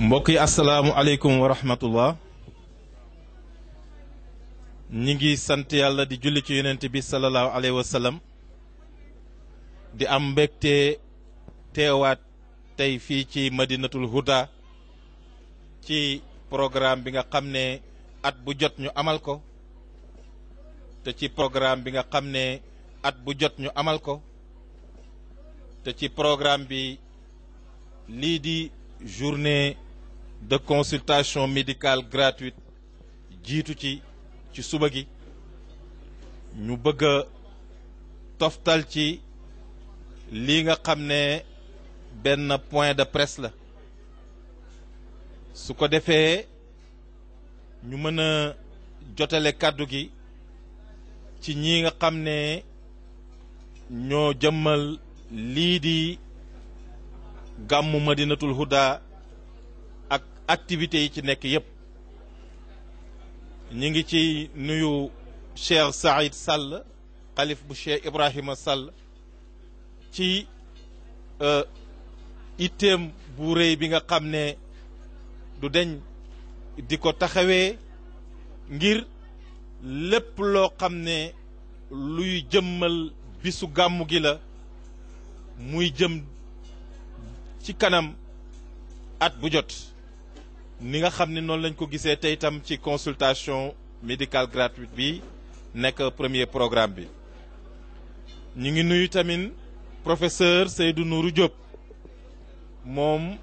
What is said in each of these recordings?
mbokk yi asalaamualeykum wa rahmatullah. ñi ngi sant yàlla di julli ci yonent bi sallallahu alayhi wa sallam di am mbégte teewaat tey fii ci madinatul huda ci programme bi nga xam ne at bu jot ñu amal ko te ci programme bi nga xam ne at bu jot ñu amal ko te ci programme bi lii di journée de consultation médicale gratuite jiitu ci suba gi ñu bëgg a toftal ci lii nga xam ne benn point de presse la su ko defee ñu mën a jotale kàddu gi ci ñi nga xam ne ñoo jëmmal lii di gàmmu madinatul huda ak activités yi ci nekk yépp ñi ngi ci nuyu Cheikh Saïd Sall xalif bu Cheikh Ibrahima Sall ci itteem bu rëy bi nga xam ne du deñ di ko taxawee ngir lépp loo xam ne luy jëmmal bisu gàmmu gi la muy jëm ci kanam at bu jot ni nga xam ne noonu lañ ko gisee tey itam ci consultation médicale gratuite bi nekk premier programme bi ñu ngi nuyu tamit professeur Seydou Nourou Diop moom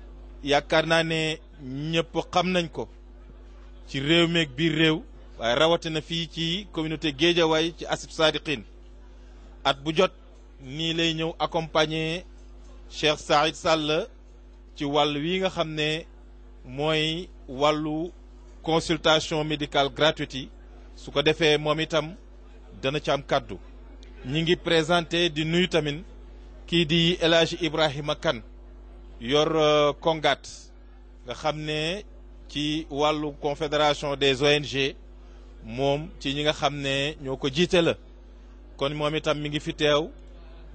yaakaar naa ne ñëpp xam nañ ko ci réew meeg biir réew waaye rawatina fii ci communauté Guédiawaye ci Asib Sadiqine at bu jot nii lay ñëw accompagner Cheikh Saïd Sall ci wàll wi nga xam ne mooy wàllu consultation médicale gratuite yi su ko defee moom itam dana ci am kàddu ñi ngi présenté di nuyu tamit kii di El Hadji Ibrahima Kane yor Kongat nga xam ne ci wàllu confédération des ONG moom ci ñi nga xam ne ñoo ko jiite la kon moom itam mi ngi fi teew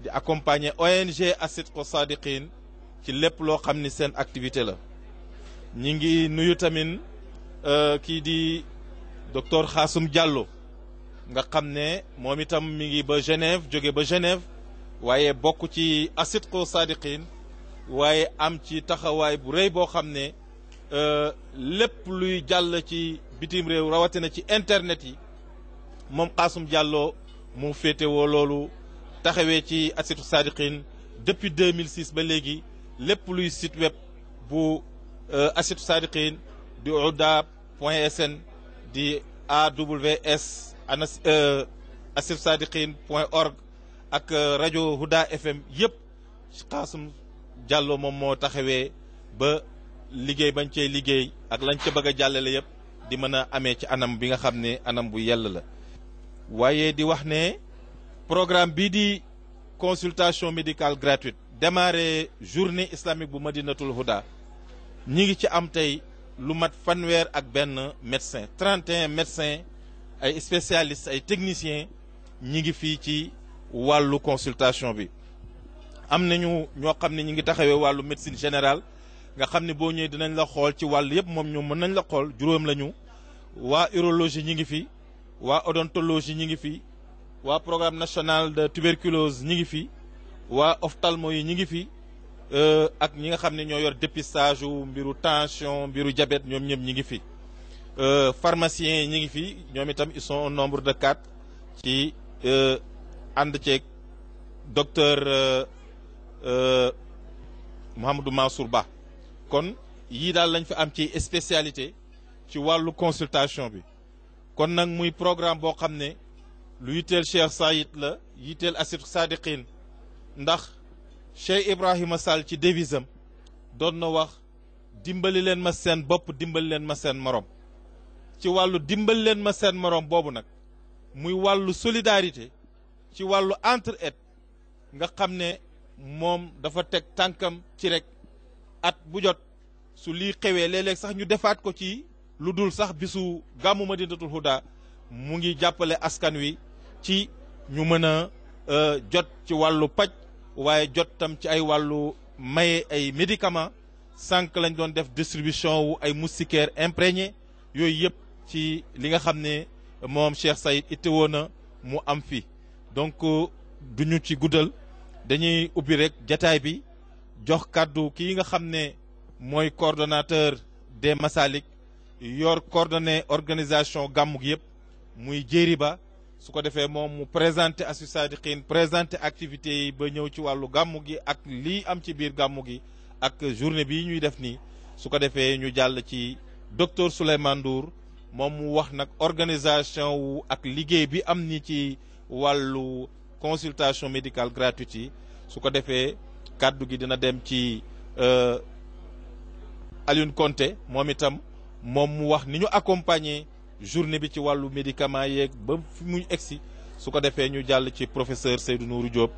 di accompagner ONG As-Sidqu Sadiqine ci lépp loo xam ni seen activité la ñi ngi nuyu tamit kii di docteur Khassoum Diallo nga xam ne moom itam mi ngi ba Genève jóge ba Genève waaye bokk ci As-Sidqu Sadiqine waaye am ci taxawaay bu rëy boo xam ne lépp luy jàll ci bitim réew rawatina ci internet yi moom Khassoum Diallo mu féetewoo loolu taxawee ci As-Sidqu Sadiqine depuis 2006 ba léegi lépp luy site web bu As-Sidqu Sadiqine di huda.sn di AWS assidqusadiqine.org ak rajo Huda FM yëpp Khassoum Diallo moom moo taxawee ba liggéey bañ cee liggéey ak lañ ca bëgg a jàllale yëpp di mën a amee ci anam bi nga xam ne anam bu yell la waaye di wax ne programme bii di consultation médicale gratuite démarré journée islamique bu madinatul huda ñi ngi ci am tey lu mat fanweer ak benn médecin 31 médecins ay spécialistes ay techniciens ñi ngi fii ci wàllu consultation bi am nañu ñoo xam ne ñi ngi taxawee wàllu médecine générale nga xam ne boo ñëwee dinañ la xool ci wàll yëpp moom ñoom mën nañ la xool juróom lañu waa urologie ñi ngi fi waa odontologie ñi ngi fi waa programme national de tuberculose ñi ngi fi waa ophtalmo yi ñi ngi fi ak ñi nga xam ne ñoo yor dépistage yu mbiru tension mbiru diabète ñoom ñëpp ñi ngi fi pharmaciens yi ñi ngi fi ñoom itam ils sont au nombre de 4 ci ànd ceeg docteur Mouhamadou Mansour Ba kon yii daal lañ fi am ci spécialité ci wàllu consultation bi kon nag muy programme boo xam ne lu yitteel Cheikh Saïd la yitteel As-Sidqu Sadiqine ndax Cheikh Ibrahima Sall ci devisam doon na wax dimbali leen ma seen bopp dimbali leen ma seen morom ci wàllu dimbali leen ma seen morom boobu nag muy wàllu solidarité ci wàllu entraide nga xam ne moom dafa teg tànkam ci rek at bu jot su lii xewee léeg-léeg sax ñu defaat ko ci lu dul sax bisu gàmmu madinatul huda mu ngi jàppale askan wi ci ñu mën a jot ci wàllu paj waaye jot tam ci ay wàllu maye ay médicaments sànq lañ doon def distribution wu ay moustiquaires imprégné yooyu yëpp ci li nga xam ne moom Cheikh Saïd ittewoo na mu am fi donc duñu ci guddal dañuy ubbi rek jataay bi jox kàddu kii nga xam ne mooy coordonnateur des Masalik yor coordonné organisation gàmmu gi yëpp muy Jéeri Ba su ko defee moom mu présenté As-Saadiqiin présenté activités yi ba ñëw ci wàllu gàmmu gi ak lii am ci biir gàmmu gi ak journée bii ñuy def nii su ko defee ñu jàll ci docteur Souleymane Ndour moom mu wax nag organisation wu ak liggéey bi am ni ci wàllu consultation médicale gratuite yi su ko defee kàddu gi dina dem ci Alioune Konté moom itam moom mu wax ni ñu accompagner journée bi ci wàllu médicament yeeg ba fi muy egsi su ko defee ñu jàll ci professeur Seydou Nourou Diop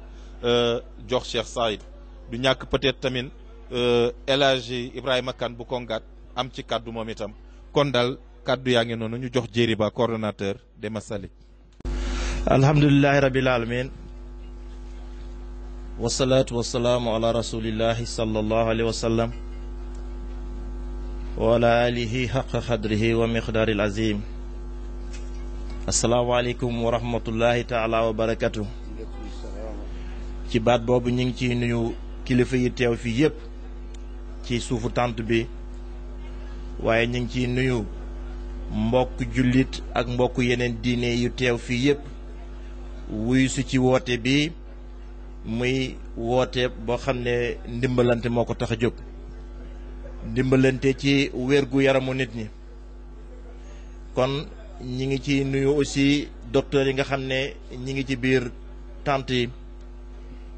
jox Cheikh Saïd du ñàkk peut-être tamit El Hadji Ibrahima Kane bu Kongat am ci kàddu moom itam kon daal kàddu yaa ngi noonu ñu jox Jéeri Ba coordonnateur des Masalik. alhamdulillahi rabbil alamin wasalaatu wasalaamu ala rasulillahi sallallahu alayhi wa sallam wa ala alihi xaqa xadrihi wa miqdaaril azim. asalaamaaleykum wa rahmatullahi taala wa barakatu. ci baat boobu ñu ngi ciy nuyu kilifa yi teew fii yëpp ci suufu tànt bi waaye ñu ngi ciy nuyu mbokk jullit ak mbokk yeneen diine yu teew fii yëpp wuyu su ci woote bi muy woote boo xam ne ndimbalante moo ko tax a jóg ndimbalante ci wérgu yaramu nit ñi. kon ñi ngi ci nuyu aussi docteur yi nga xam ne ñi ngi ci biir tànt yi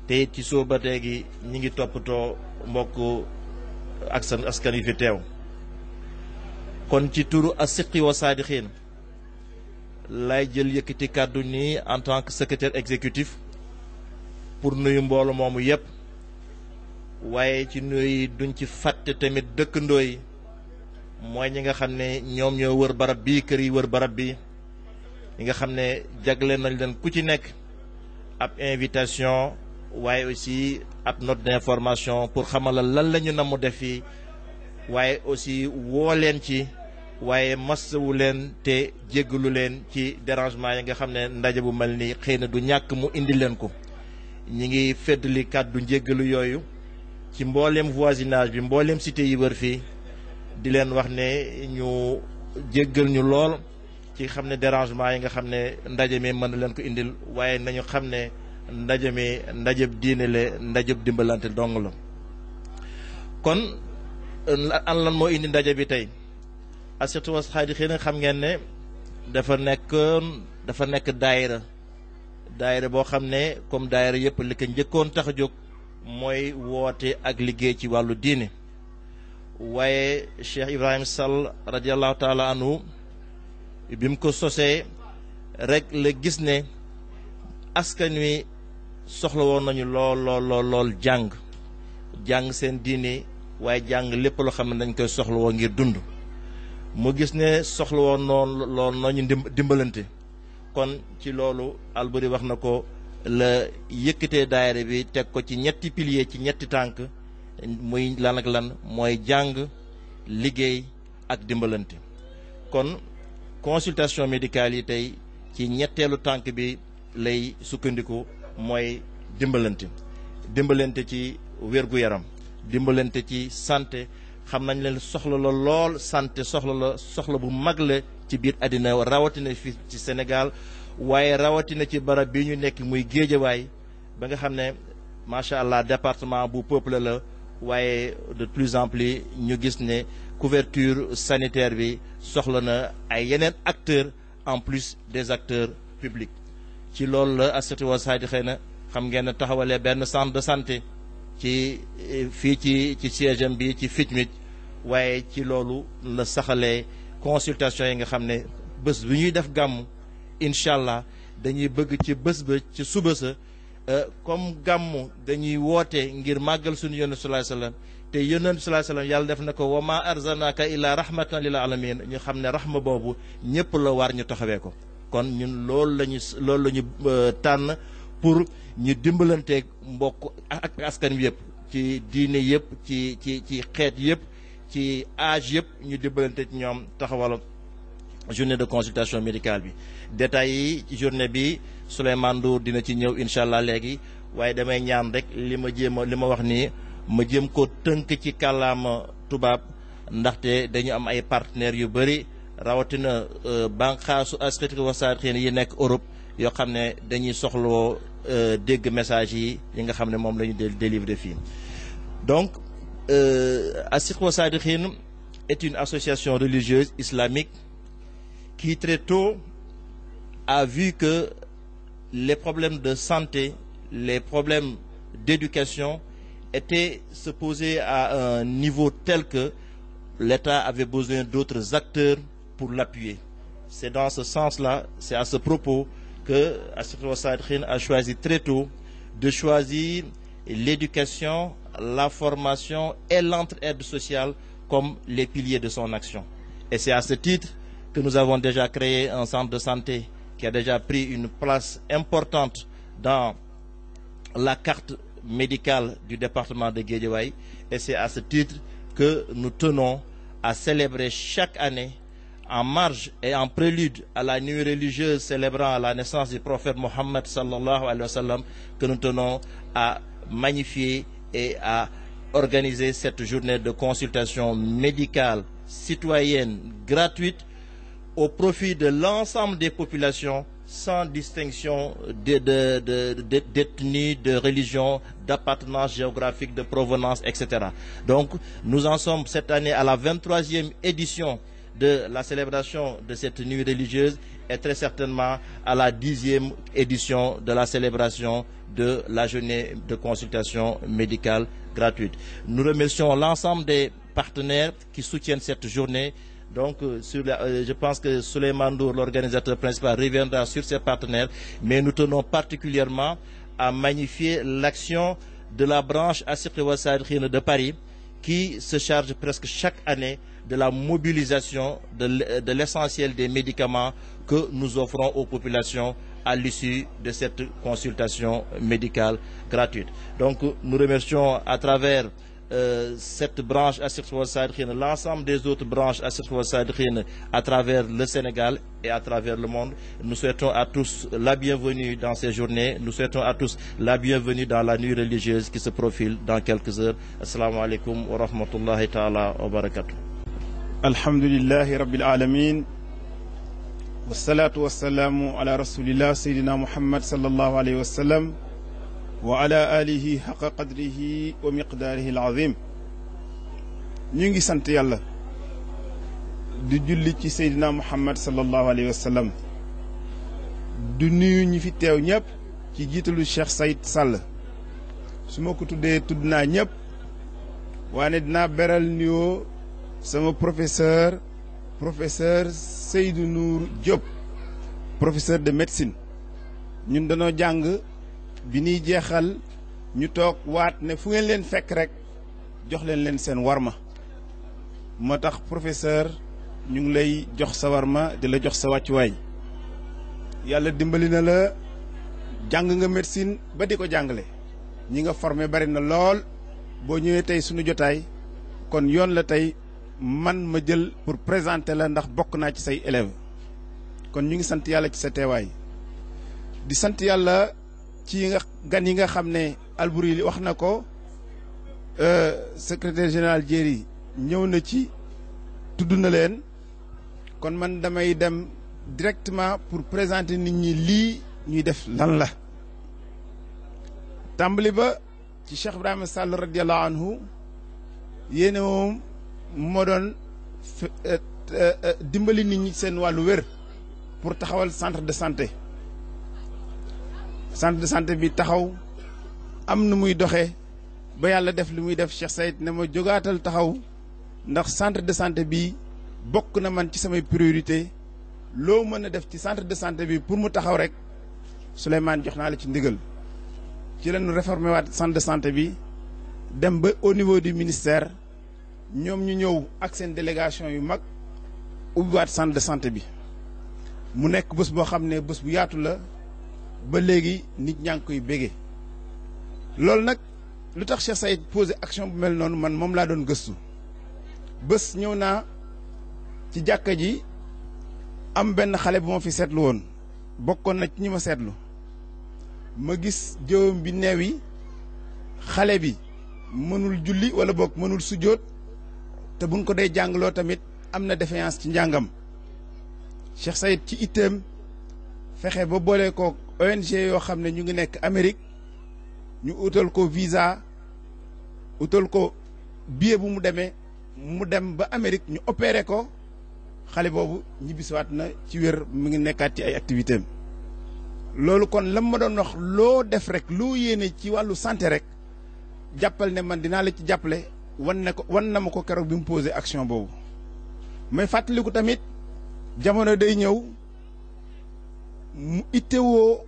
te ci sóoba gi ñi ngi toppatoo mbokk ak seen askan yi fi teew. kon ci turu As-Sidqi wa Saadiqiin lay jël yëkkati kàddu nii en tant que secrétaire exécutif pour nuyu mboolu moomu yëpp waaye ci nuyu duñ ci fàtte tamit dëkkandoo yi mooy ñi nga xam ne ñoom ñoo wër barab bii kër yi wër barab bi ñi nga xam ne jagle nañ leen ku ci nekk ab invitation waaye aussi ab note d'information pour xamal lan la ñu namm def fii waaye aussi woo leen ci waaye masawu leen te jéggalu leen ci dérangement yi nga xam ne ndaje bu mel ni xëy na du ñàkk mu indi leen ko. ñi ngi feddali kàddu njéggalu yooyu ci mbooleem voisinage bi mbooleem cité yi wër fii di leen wax ne ñu jéggal ñu lool ci xam ne dérangement yi nga xam ne ndaje mi mën na leen ko indil waaye nañu xam ne ndaje mi ndajeb diine la ndajeb dimbalante dong la. kon an lan moo indi ndaje bi tey As-Sidqi wa Saadiqiin xam ngeen ne dafa nekk daayira boo xam ne comme daayira yëpp li ko njëkkoon tax a jóg mooy woote ak liggéey ci wàllu diine waaye Cheikh Ibrahima Sall radiallahu taala anhu bi mu ko sosee rek la gis ne askan wi soxla woon nañu lool jàng seen diine waaye jàng lépp loo xam ne dañ koy soxla woo ngir dund mu gis ne soxla woon nañu dimbalante. kon ci loolu Alburi wax na ko la yëkkatee daayira bi teg ko ci ñetti pilier ci ñetti tànk muy lan ak lan mooy jàng liggéey ak dimbalante. kon consultation médicale yi tey ci ñetteelu tànk bi lay sukkandiku mooy dimbalante ci wér-gu-yaram dimbalante ci santé. xam nañ leen soxla la lool santé soxla bu mag la ci biir àddina rawatina fii ci Sénégal waaye rawatina ci barab bi ñu nekk muy Géejawaay ba nga xam ne macha allah département bu peuplé la waaye de plus en plus ñu gis ne couverture sanitaire bi soxla na ay yeneen acteurs en plus des acteurs publics. ci loolu la As-Sidqi wa Saadiqiin xam ngeen ne taxawalee benn centre de santé ci fii ci siège am bi ci FITMIT waaye ci loolu la saxalee consultation yi nga xam ne bés bi ñuy def gàmm incha allah dañuy bëgg ci bés ba ci suba sa comme gàmm dañuy woote ngir màggal suñu yonent sallallahu alayhi wasallam te yonent sallallahu alayhi wasallam yàlla def na ko wa ma arsalnaka illa rahmatan lil alamin ñu xam ne rahma boobu ñëpp la war ñu taxawee ko. kon ñun loolu la ñu tànn pour ñu dimbalanteeg mbokk ak askan wi yëpp ci diine yëpp ci xeet yëpp ci âge yëpp ñu dimbalante ci ñoom taxawal journée de consultation médicale bi détails yi ci journée bi Souleymane Ndour dina ci ñëw incha allah léegi waaye damay ñaan rek li ma wax nii ma jéem ko tënk ci kàllaama tubaab ndaxte dañu am ay partenaires yu bëri rawatina banqaasu askan wa saarixin yi nekk Europe yoo xam ne dañuy soxloo dégg message yi nga xam ne moom la ñu délivrer fii. Donc As-Sidq wa Sadikhin est une association religieuse islamique qui très tôt a vu que les problèmes de santé, les problèmes d'éducation étaient se poser à un niveau tel que l'État avait besoin d'autres acteurs pour l'appuyer. C'est dans ce sens-là, c'est à ce propos que As-Sidq wa Sadikhin a choisi très tôt de choisir l'éducation, la formation et l'entraide sociale comme les piliers de son action. Et c'est à ce titre que nous avons déjà créé un centre de santé qui a déjà pris une place importante dans la carte médicale du département de Guédiawaye. Et c'est à ce titre que nous tenons à célébrer chaque année, en marge et en prélude à la nuit religieuse célébrant la naissance du prophète Mohammed sallallahu alayhi wa sallam, que nous tenons à magnifier et à organiser cette journée de consultation médicale citoyenne gratuite au profit de l'ensemble des populations sans distinction d'ethnie, de religion, d'appartenance géographique, de provenance, etc. Donc nous en sommes cette année à la 23e édition de la célébration de cette nuit religieuse et très certainement à la 10e édition de la célébration de la journée de consultation médicale gratuite. Nous remercions l'ensemble des partenaires qui soutiennent cette journée. Donc, je pense que Souleymane Ndour, l'organisateur principal, reviendra sur ses partenaires, mais nous tenons particulièrement à magnifier l'action de la branche As-Sidq wa Sadikhin de Paris, qui se charge presque chaque année de la mobilisation de l'essentiel des médicaments que nous offrons aux populations à l'issue de cette consultation médicale gratuite. Donc nous remercions à travers cette branche As-Sidq wa Sadikhin l'ensemble des autres branches As-Sidq wa Sadikhin à travers le Sénégal et à travers le monde. Nous souhaitons à tous la bienvenue dans ces journées. Nous souhaitons à tous la bienvenue dans la nuit religieuse qui se profile dans quelques heures. Assalamu alaikum wa rahmatullahi ta'ala wa barakatuh. Alhamdulillahi rabbil alamin. Wassalatu wassalamu ala rasulillah sayyidina Muhammad sallallahu alayhi wa sallam wa ala alihi haqqa qadrihi wa miqdaarihi al-azim. ñu ngi sant yàlla di julli ci Seydina Muhammad sallallahu alayhi wa sallam du nuyu ñi fi teew ñëpp ci jiitalu Cheikh Saïd Sall su ma ko tuddee tudd naa ñëpp waane dinaa beral nuyoo sama professeur Seydou Nour Diop professeur de médecine. ñun dañoo jàng bi ñuy jeexal ñu toog waat ne fu ngeen leen fekk rek jox leen seen warma moo tax professeur ñu ngi lay jox sa warma di la jox sa wàccuwaay. yàlla dimbali na la jàng nga médecine ba di ko jàngale ñi nga formé bari na lool boo ñëwee tey suñu jotaay kon yoon la tey man ma jël pour présenter la ndax bokk naa ci say élèves kon ñu ngi sant yàlla ci sa teewaay di sant yàlla ci gan yi nga xam ne Albouri wax na ko secrétaire général Jéeri ñëw na ci tudd na leen kon man damay dem directement pour présenter nit ñi lii ñuy def lan la tàmbali ba ci Cheikh Ibrahima Sall radiallahu anhu yéene moom moo doon dimbali nit ñi seen wàllu wér pour taxawal centre de santé bi taxaw am na muy doxee ba yàlla def li muy def Cheikh Saïd ne ma jógaatal taxaw ndax centre de santé bi bokk na man ci samay priorité loo mën a def ci centre de santé bi pour mu taxaw rek Souleymane jox naa la ci ndigal ci lañu réformer waat centre de santé bi dem ba au niveau du ministère ñoom ñu ñëw ak seen délégation yu mag ubbiwaat centre de santé bi mu nekk bés boo xam ne bés bu yaatu la ba léegi nit ñaa ngi koy bége loolu nag lu tax Cheikh Saïd posé action bu mel noonu man moom laa doon gëstu bés ñëw naa ci jàkka ji am benn xale bu ma fi seetlu woon bokkoon na ci ñi ma seetlu ma gis jëwam bi neew yi xale bi mënul julli wala boog mënul sujjóot te buñ ko dee jàngaloo tamit am na défaillance ci njàngam Cheikh Saïd ci itteem fexe ba boole ko ONG yoo xam ne ñu ngi nekk Amérique ñu utal ko visa utal ko billet bu mu demee mu dem ba Amérique ñu opéré ko xale boobu ñibbisiwaat na ci wér mu ngi nekkaat ci ay activité am loolu kon lam ma doon wax loo def rek loo yéene ci wàllu santé rek jàppal ne man dinaa la ci jàppale wan na ma ko keroog bi mu posé action boobu may fàttaliku tamit jamono day ñëw mu ittewoo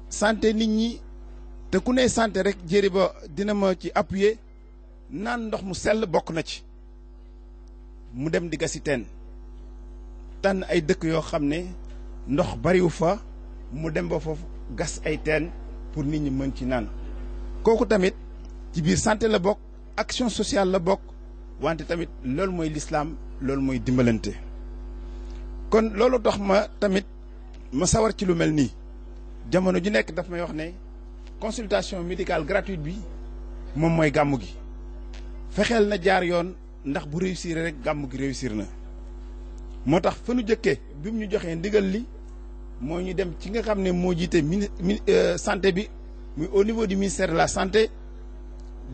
santé nit ñi te ku ne santé rek jéeri ba dina ma ci appuyer naan ndox mu sell bokk na ci mu dem di gasi teen tànn ay dëkk yoo xam ne ndox bariwu fa mu dem ba foofu gas ay teen pour nit ñi mën ci naan kooku tamit ci biir santé la bokk action sociale la bokk wante tamit loolu mooy l'islam loolu mooy dimbalante kon loolu tax ma tamit ma sawar ci lu mel nii jamono ju nekk daf may wax ne consultation médicale gratuite bi moom mooy gàmmu gi fexeel na jaar yoon ndax bu réussir rek gàmmu gi réussir na moo tax fa nu jëkkee bi mu ñu joxee ndigal li moo ñu dem ci nga xam ne moo jiite santé bi muy au niveau du ministère de la santé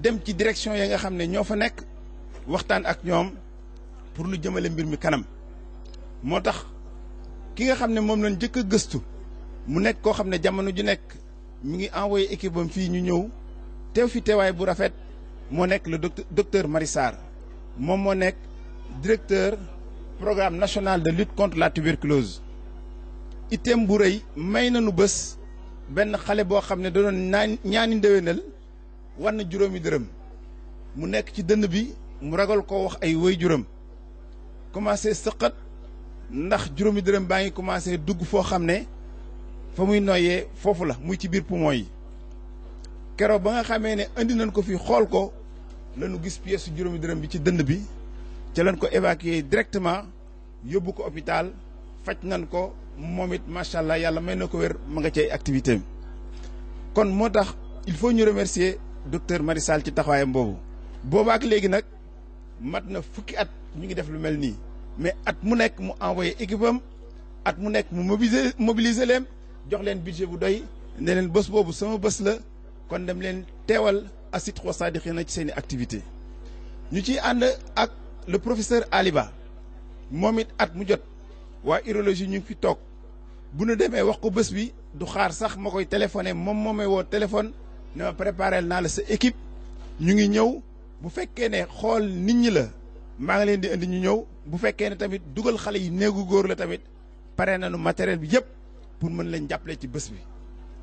dem ci direction ya nga xam ne ñoo fa nekk waxtaan ak ñoom pour lu jëmale mbir mi kanam moo tax ki nga xam ne moom lañ njëkk a gëstu mu nekk koo xam ne jamono ju nekk mi ngi envoyé équipe am fii ñu ñëw teew fi teewaay bu rafet moo nekk le docteur Marie Sarr moom moo nekk directeur programme national de lutte contre la tuberculose item bu rëy may nañu bés benn xale boo xam ne da doon ñaani ndéwénal war na juróomi dërëm mu nekk ci dënn bi mu ragal koo wax ay woy juróom commencé sëqat ndax juróomi dërëm baa ngi commencé dugg foo xam ne fa muy noyyee foofu la muy ci biir poumon yi keroog ba nga xamee ne andi nañ ko fi xool ko lañu gis pièce juróomi dërëm bi ci dënd bi ca lañ ko évacuer directement yóbbu ko hôpital faj nañ ko moom it macha allah yàlla may na ko wér ma nga cay activité am kon moo tax il faut ñu remercier docteur Marie Sall ci taxawaayam boobu boobaak léegi nag mat na fukki at ñu ngi def lu mel nii mais at mu nekk mu envoyé équipe am at mu nekk mu mobiliser leen jox leen budget bu doy ne leen bés boobu sama bés la kon dem leen teewal As-Sidqu wa Saadiqiina ci seen i activité ñu ciy ànd ak le professeur Aliba moom it at mu jot waa urologie ñu ngi fi toog bu nu demee wax ko bés bi du xaar sax ma koy téléphoné moom may woo téléphone ne ma préparé naa la sa équipe ñu ngi ñëw bu fekkee ne xool nit ñi la maa ngi leen di indi ñu ñëw bu fekkee ne tamit dugal xale yi néegu góor la tamit pare nañu matériel bi yëpp pour mën leen jàppale ci bés bi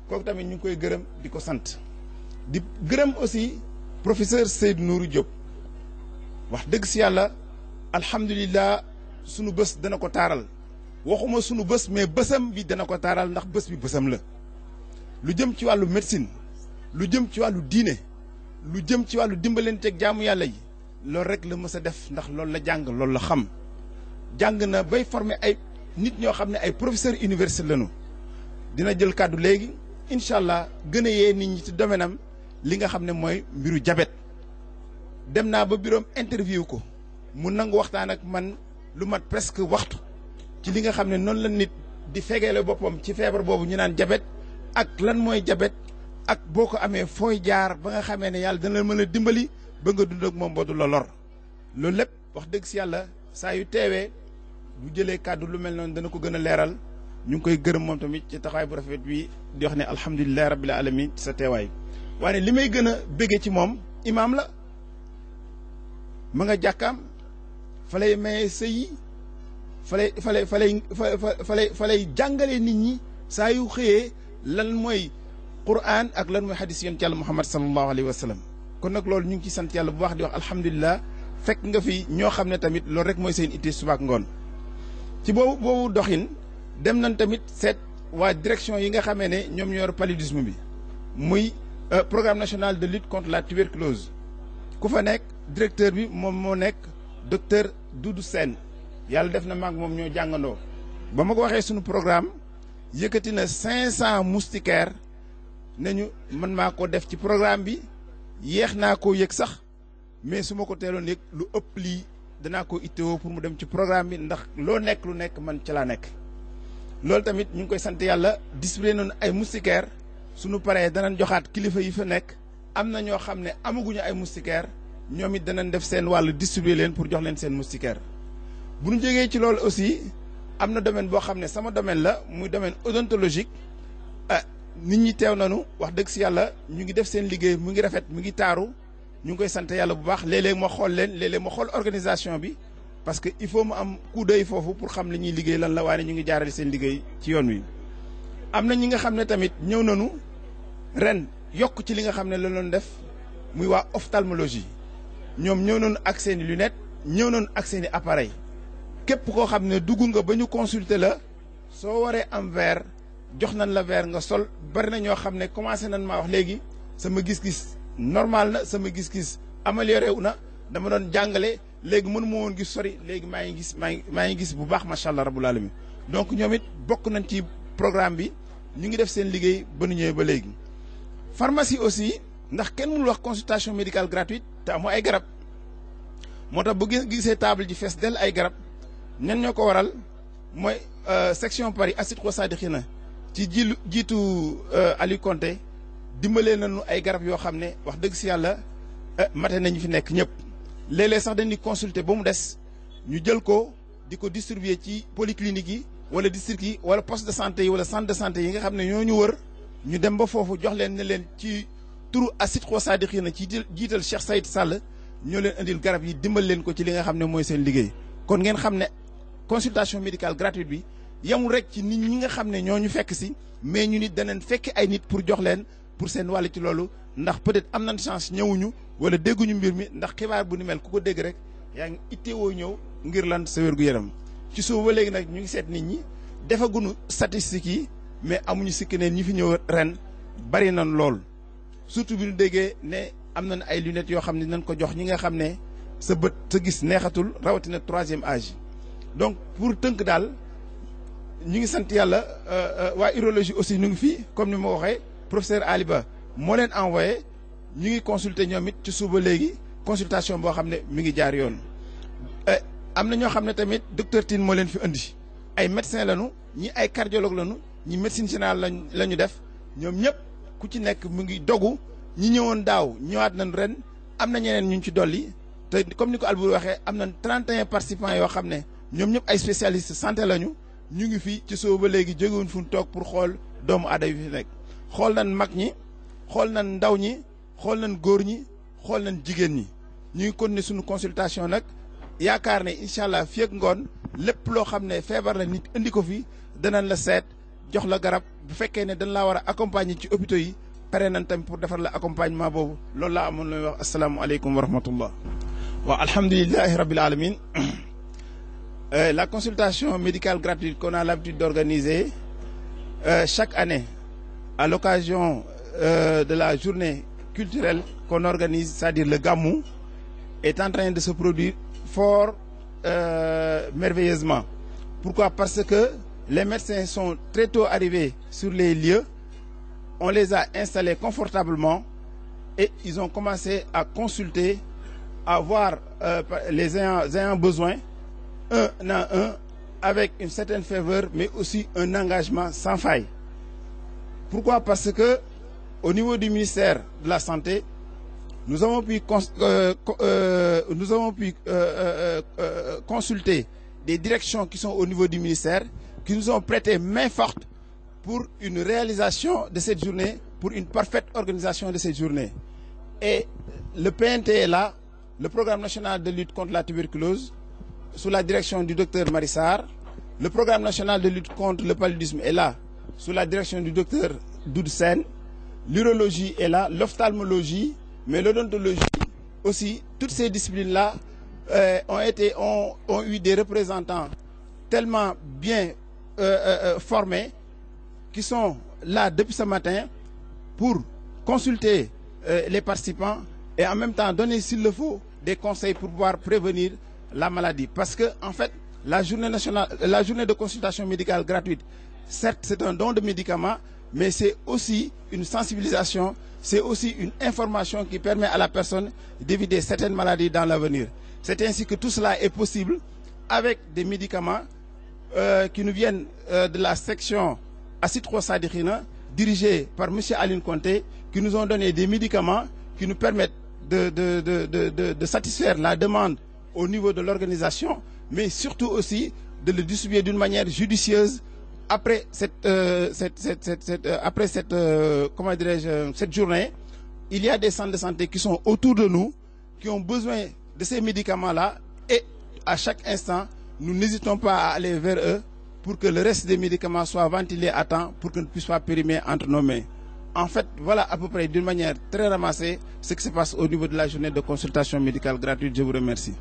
kooku tamit ñu ngi koy gërëm di ko sant di gërëm aussi professeur Seydou Nourou Diop wax dëgg si yàlla alhamdulilah sunu bés dana ko taaral waxuma sunu bés mais bésam bi dana ko taaral ndax bés bi bésam la lu jëm ci wàllu médecine lu jëm ci wàllu diine lu jëm ci wàllu dimbalanteeg jaamu yàlla yi loolu rek la mës a def ndax loolu la jàng loolu la xam jàng na bay former ay nit ñoo xam ne ay professeur université lañu dina jël kàddu léegi incha allah gën a yee nit ñi ci domaine am li nga xam ne mooy mbiru jabet dem naa ba bureau interview ko mu nangu waxtaan ak man lu mat presque waxtu ci li nga xam ne noonu la nit di fegeele boppam ci feebar boobu ñu naan jabet ak lan mooy jabet ak boo ko amee fooy jaar ba nga xamee ne yàlla dana la mën a dimbali ba nga dund ak moom ba du la lor loolu lépp wax dëgg si yàlla saa yu teewee bu jëlee kàddu lu mel noonu dana ko gën a leeral ñu ngi koy gërëm moom tamit ci taxawaay bu rafet bi di wax ne alhamdulilah rabbil alamin ci sa teewaay waaye li may gën a béggee ci moom imaam la ma nga jàkkaam fa lay maye sëy yi fa lay jàngalee nit ñi saa yu xëyee lan mooy Qur'an ak lan mooy hadis yonent Yàlla Muhammad sallallahu alayhi wa sallam kon nag loolu ñu ngi ci sant yàlla bu baax di wax alhamdulilah fekk nga fi ñoo xam ne tamit loolu rek mooy seen ittee subaak ngoon ci boobu doxin dem nañ tamit seet waa direction yi nga xamee ne ñoom ñoo yor paludisme bi muy programme national de lutte contre la tuberculose ku fa nekk directeur bi moom moo nekk docteur Doudou Sène yàlla def na maag moom ñoo jàngandoo ba ma ko waxee suñu programme yëkkati na 500 moustiquaires ne ñu man maa ko def ci programme bi yéex naa koo yëg sax mais su ma ko teeloon yëg lu ëpp lii danaa ko itteewoo pour mu dem ci programme bi ndax loo nekk lu nekk man ca laa nekk loolu tamit ñu ngi koy sant yàlla distribué noonu ay moustiquaires suñu paree danañ joxaat kilifa yi fa nekk am na ñoo xam ne amaguñu ay moustiquaires ñoom it danañ def seen wàllu distribué leen pour jox leen seen moustiquaire bu ñu jógee ci loolu aussi am na domaine boo xam ne sama domaine la muy domaine odontologique nit ñi teew nañu wax dëgg si yàlla ñu ngi def seen liggéey mu ngi rafet mu ngi taaru ñu ngi koy sant yàlla bu baax léeg-léeg ma xool leen léeg-léeg ma xool organisation bi parce que il faut mu am coup d'œil foofu pour xam li ñuy liggéey lan la waaye ñu ngi jaarale seen liggéey ci yoon wi. am na ñi nga xam ne tamit ñëw nañu ren yokk ci li nga xam ne la doon def muy waa ophtalmologie ñoom ñëw nañu ak seen i lunettes ñëw nañu ak seen i appareil képp koo xam ne dugg nga ba ñu consulter la soo waree am verre jox nañ la verre nga sol bari na ñoo xam ne commencé nañ maa wax léegi sama gis-gis normal na sama gis-gis amélioré wu na dama doon jàngale léegi mënu ma woon gis sori léegi maa ngi gis bu baax macha allah rabbul alamin donc ñoom it bokk nañ ci programme bi ñu ngi def seen liggéey ba nu ñëwee ba léegi. pharmacie aussi ndax kenn mënul wax consultation médicale gratuite te amoo ay garab moo tax bu gisee table ji fees dell ay garab ñan ñoo ko waral mooy section Paris Assidqo Sadikina ci jiitu Aliou Konté dimbalee nañu ay garab yoo xam ne wax dëgg si yàlla mate nañu fi nekk ñëpp léeg-léeg sax dañuy consulter ba mu des ñu jël ko di ko distribuer ci polyclinique yi wala district yi wala poste de santé yi wala centre de santé yi nga xam ne ñoo ñu wër ñu dem ba foofu jox leen ne leen ci turu Assidqo Sadikina ci jiital Cheikh Saïd Sall ñoo leen indil garab yi dimbal leen ko ci li nga xam ne mooy seen liggéey kon ngeen xam ne consultation médicale gratuite bi yemul rek ci nit ñi nga xam ne ñoo ñu fekk si mais ñu nit danañ fekk ay nit pour jox leen pour seen wàll ci loolu ndax peut-être am nañ chance ñëwuñu wala dégguñu mbir mi ndax xibaar bu ni mel ku ko dégg rek yaa ngi itteewoo ñëw ngir lan sa wér-gu-yaram ci suuf ba léegi nag ñu ngi seet nit ñi defaguñu statistiques yi mais amuñu sikki ne ñi fi ñëw ren bari nañ lool surtout bi ñu déggee ne am nañ ay lunettes yoo xam ne nañ ko jox ñi nga xam ne sa bët sa gis neexatul rawatina 3e âge donc pour tënk daal ñu ngi sant yàlla waa urologie aussi ñu ngi fii comme ni ma waxee professeur Ali Ba moo leen envoyé ñu ngi consulter ñoom it ci suba léegi consultation boo xam ne mi ngi jaar yoon. am na ñoo xam ne tamit docteur Tine moo leen fi indi ay médecins lañu ñi ay cardiologue lañu ñi médecine générale la ñu def ñoom ñëpp ku ci nekk mu ngi dogu ñi ñëwoon daaw ñëwaat nañ ren am na ñeneen ñu ci dolli te comme ni ko Albouri waxee am nañ 31 participants yoo xam ne ñoom ñëpp ay spécialistes santé lañu ñu ngi fi ci soo ba léegi jógewuñ fu ñu toog pour xool doomu aadama yi fi nekk xool nañ mag ñi xool nañ ndaw ñi xool nañ góor ñi xool nañ jigéen ñi ñu ngi continuer suñu consultation nag yaakaar ne incha allah fii ak ngoon lépp loo xam ne feebar la nit indi ko fi danañ la seet jox la garab bu fekkee ne dañ laa war a accompagner ci hôpitaux yi pare nañ tamit pour defar la accompagnement boobu loolu laa amoon looy wax asalaamualeykum wa rahmatullah. waaw alhamdulilahi rabbil alamin la consultation médicale gratuite qu'on a l'habitude d'organiser chaque année à l'occasion de la journée culturelle qu'on organise, c'est-à-dire le Gamou, est en train de se produire fort merveilleusement. Pourquoi? Parce que les médecins sont très tôt arrivés sur les lieux, on les a installés confortablement et ils ont commencé à consulter, à voir les ayants besoin, un à un, avec une certaine ferveur, mais aussi un engagement sans faille. Pourquoi? Parce que au niveau du ministère de la Santé, nous avons pu consulter des directions qui sont au niveau du ministère, qui nous ont prêté main forte pour une réalisation de cette journée, pour une parfaite organisation de cette journée. Et le PNT est là, le Programme national de lutte contre la tuberculose, sous la direction du docteur Marissar. Le Programme national de lutte contre le paludisme est là, sous la direction du docteur Doudou Sène. L'urologie est là, l'ophtalmologie, mais l'odontologie aussi. Toutes ces disciplines-là ont eu des représentants tellement bien formés qui sont là depuis ce matin pour consulter les participants et en même temps donner s'il le faut des conseils pour pouvoir prévenir la maladie. Parce que en fait, la journée de consultation médicale gratuite, certes c'est un don de médicaments, mais c'est aussi une sensibilisation, c'est aussi une information qui permet à la personne d'éviter certaines maladies dans l'avenir. C'est ainsi que tout cela est possible avec des médicaments qui nous viennent de la section Acide-Chlorsadécrine, dirigée par M. Aline Conté, qui nous ont donné des médicaments qui nous permettent de satisfaire la demande au niveau de l'organisation, mais surtout aussi de le distribuer d'une manière judicieuse après cette journée. Il y a des centres de santé qui sont autour de nous, qui ont besoin de ces médicaments-là, et à chaque instant, nous n'hésitons pas à aller vers eux pour que le reste des médicaments soit ventilé à temps, pour qu'ils ne puissent pas périmer entre nos mains. En fait, voilà à peu près d'une manière très ramassée ce qui se passe au niveau de la journée de consultation médicale gratuite. Je vous remercie.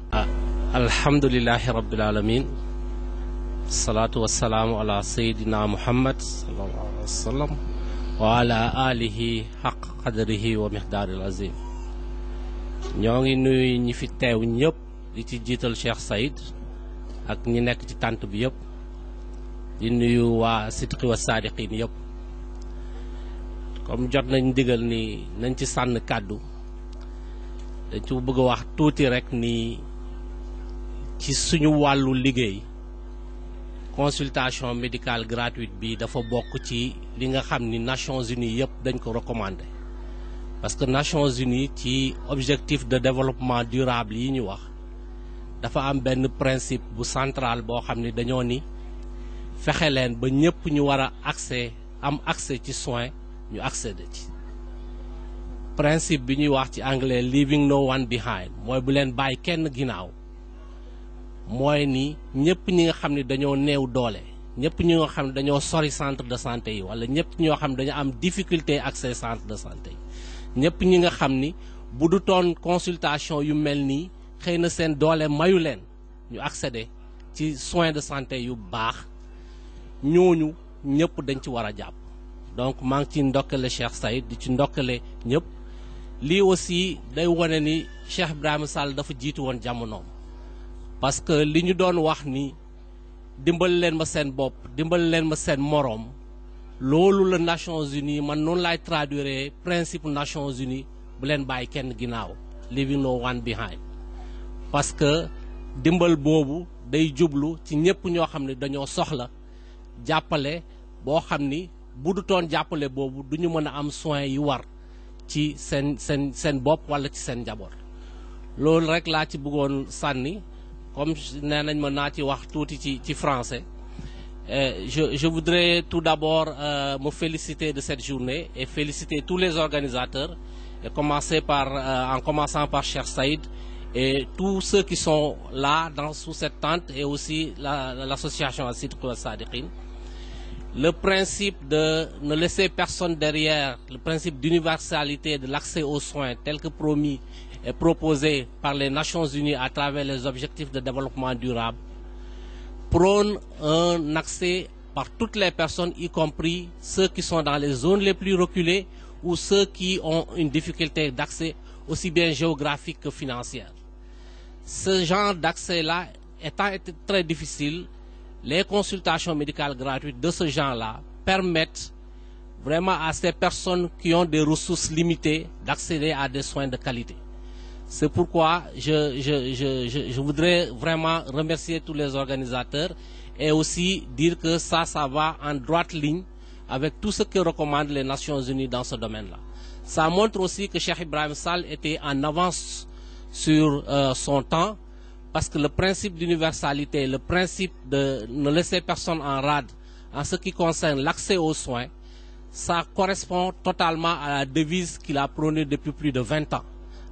Alhamdulillahi Rabbil Alamin. Salatu wassalamu ala Sayyidina Muhammad sallallahu alayhi wa sallam wa ala alihi haqq qadrihi wa miqdaril azim. ñoo ngi nuyu ñi fi teew ñëpp di ci jiital Cheikh Saïd ak ñi nekk ci tànt bi yëpp di nuyu waa Sidqi wa Sadiqin yëpp. comme jot nañ digal ni nañ ci sànn kàddu dañ ci bëgg a wax tuuti rek ni ci suñu wàllu liggéey consultation médicale gratuite bi dafa bokk ci li nga xam ni Nations Unies yëpp dañ ko recommandé parce que Nations Unies ci objectif de développement durable yi ñu wax dafa am benn principe bu central boo xam ni dañoo ni fexe leen ba ñëpp ñu war a am accès ci soins ñu accéder ci principe bi ñuy wax ci anglais leaving no one behind mooy bu leen bàyyi kenn ginnaaw mooy ni ñëpp ñi nga xam ne dañoo néew doole ñëpp ñi nga xam ne dañoo sori centre de santé yi wala ñëpp ñoo xam ne dañoo am difficulté accès centre de santé yi ñëpp ñi nga xam ni bu du toon consultation yu mel nii xëy na seen doole mayu leen ñu accéder ci soins de santé yu baax ñooñu ñëpp dañ ci war a jàpp. donc maa ngi ci ndokkale Cheikh Saïd di ci ndokkale ñëpp lii aussi day wane ni Cheikh Ibrahima Sall dafa jiitu woon jamonoom parce que li ñu doon wax ni dimbal leen ma seen bopp dimbal leen ma seen moroom loolu la Nations Unies man noonu laay traduire principe Nations Unies bu leen bàyyi kenn ginnaaw leaving no one behind parce que dimbal boobu day jublu ci ñëpp ñoo xam ne dañoo soxla jàppale boo xam ni bu du toon jàppale boobu du ñu mën a am soins yi war ci seen bopp wala ci seen njaboot loolu rek laa ci bëggoon sànni comme nee nañ ma naa ci wax tuuti ci français je voudrais tout d'abord me féliciter de cette journée et féliciter tous les organisateurs et en commençant par Cheikh Saïd et tous ceux qui sont là sous cette tente et aussi l'association Acide-Chlorsadécrine Sadiqin. Le principe de ne laisser personne derrière, le principe d'universalité de l'accès aux soins tel que promis et proposé par les Nations Unies à travers les objectifs de développement durable, prône un accès par toutes les personnes, y compris ceux qui sont dans les zones les plus reculées ou ceux qui ont une difficulté d'accès aussi bien géographique que financière. Ce genre d'accès-là étant très difficile, les consultations médicales gratuites de ce genre-là permettent vraiment à ces personnes qui ont des ressources limitées d'accéder à des soins de qualité. C'est pourquoi je voudrais vraiment remercier tous les organisateurs et aussi dire que ça va en droite ligne avec tout ce que recommandent les Nations Unies dans ce domaine-là. Ça montre aussi que Cheikh Ibrahima Sall était en avance sur son temps, parce que le principe d'universalité, le principe de ne laisser personne en rade en ce qui concerne l'accès aux soins, ça correspond totalement à la devise qu'il a prônée depuis plus de 20 ans.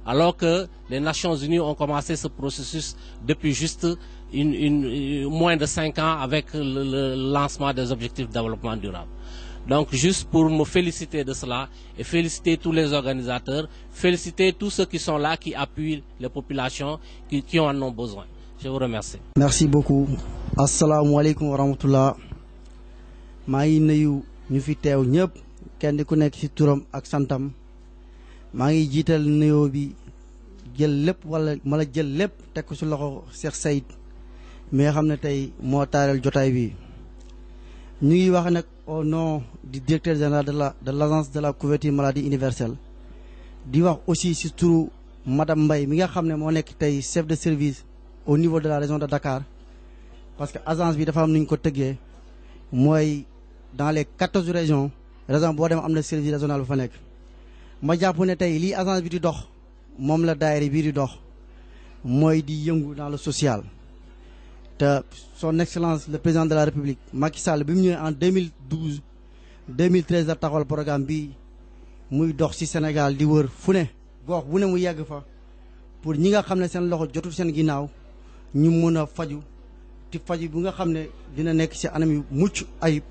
Alors que les Nations Unies ont commencé ce processus depuis juste moins de 5 ans avec le lancement des objectifs de développement durable. Donc juste pour me féliciter de cela et féliciter tous les organisateurs, féliciter tous ceux qui sont là, qui appuient les populations qui en ont besoin. Je vous remercie. Merci beaucoup. Assalamu alaikum wa rahmatullah. maa ngi nuyu ñu fi teew ñëpp kenn ku nekk ci turam ak santam maa ngi jiital nuyoo bi jël lépp wala mala jël lépp teg ko ci loxo Cheikh Saïd mi nga xam ne tey moo taaral jotaay bi ñu ngi wax nag au nom du directeur général de l'agence de la couverture maladie universelle di wax aussi ci turu madame Mbaye mi nga xam ne moo nekk tey chef de service au niveau de la région de Dakar parce que agence bi dafa am nu ñu ko tëggee mooy dans les 14 régions région boo dem am na service régional bu fa nekk ma jàpp ne tey lii agence bi di dox moom la daayira bii di dox mooy di yëngu dans le social te son excellence le président de la république Macky Sall bi mu ñëwee en 2012 2013 la taxawal programme bi muy dox ci Sénégal di wër fu ne gox bu ne mu yegg fa pour ñi nga xam ne seen loxo jotul seen ginnaaw ñu mën a faju ti faju bu nga xam ne dina nekk ci anam yu mucc ayib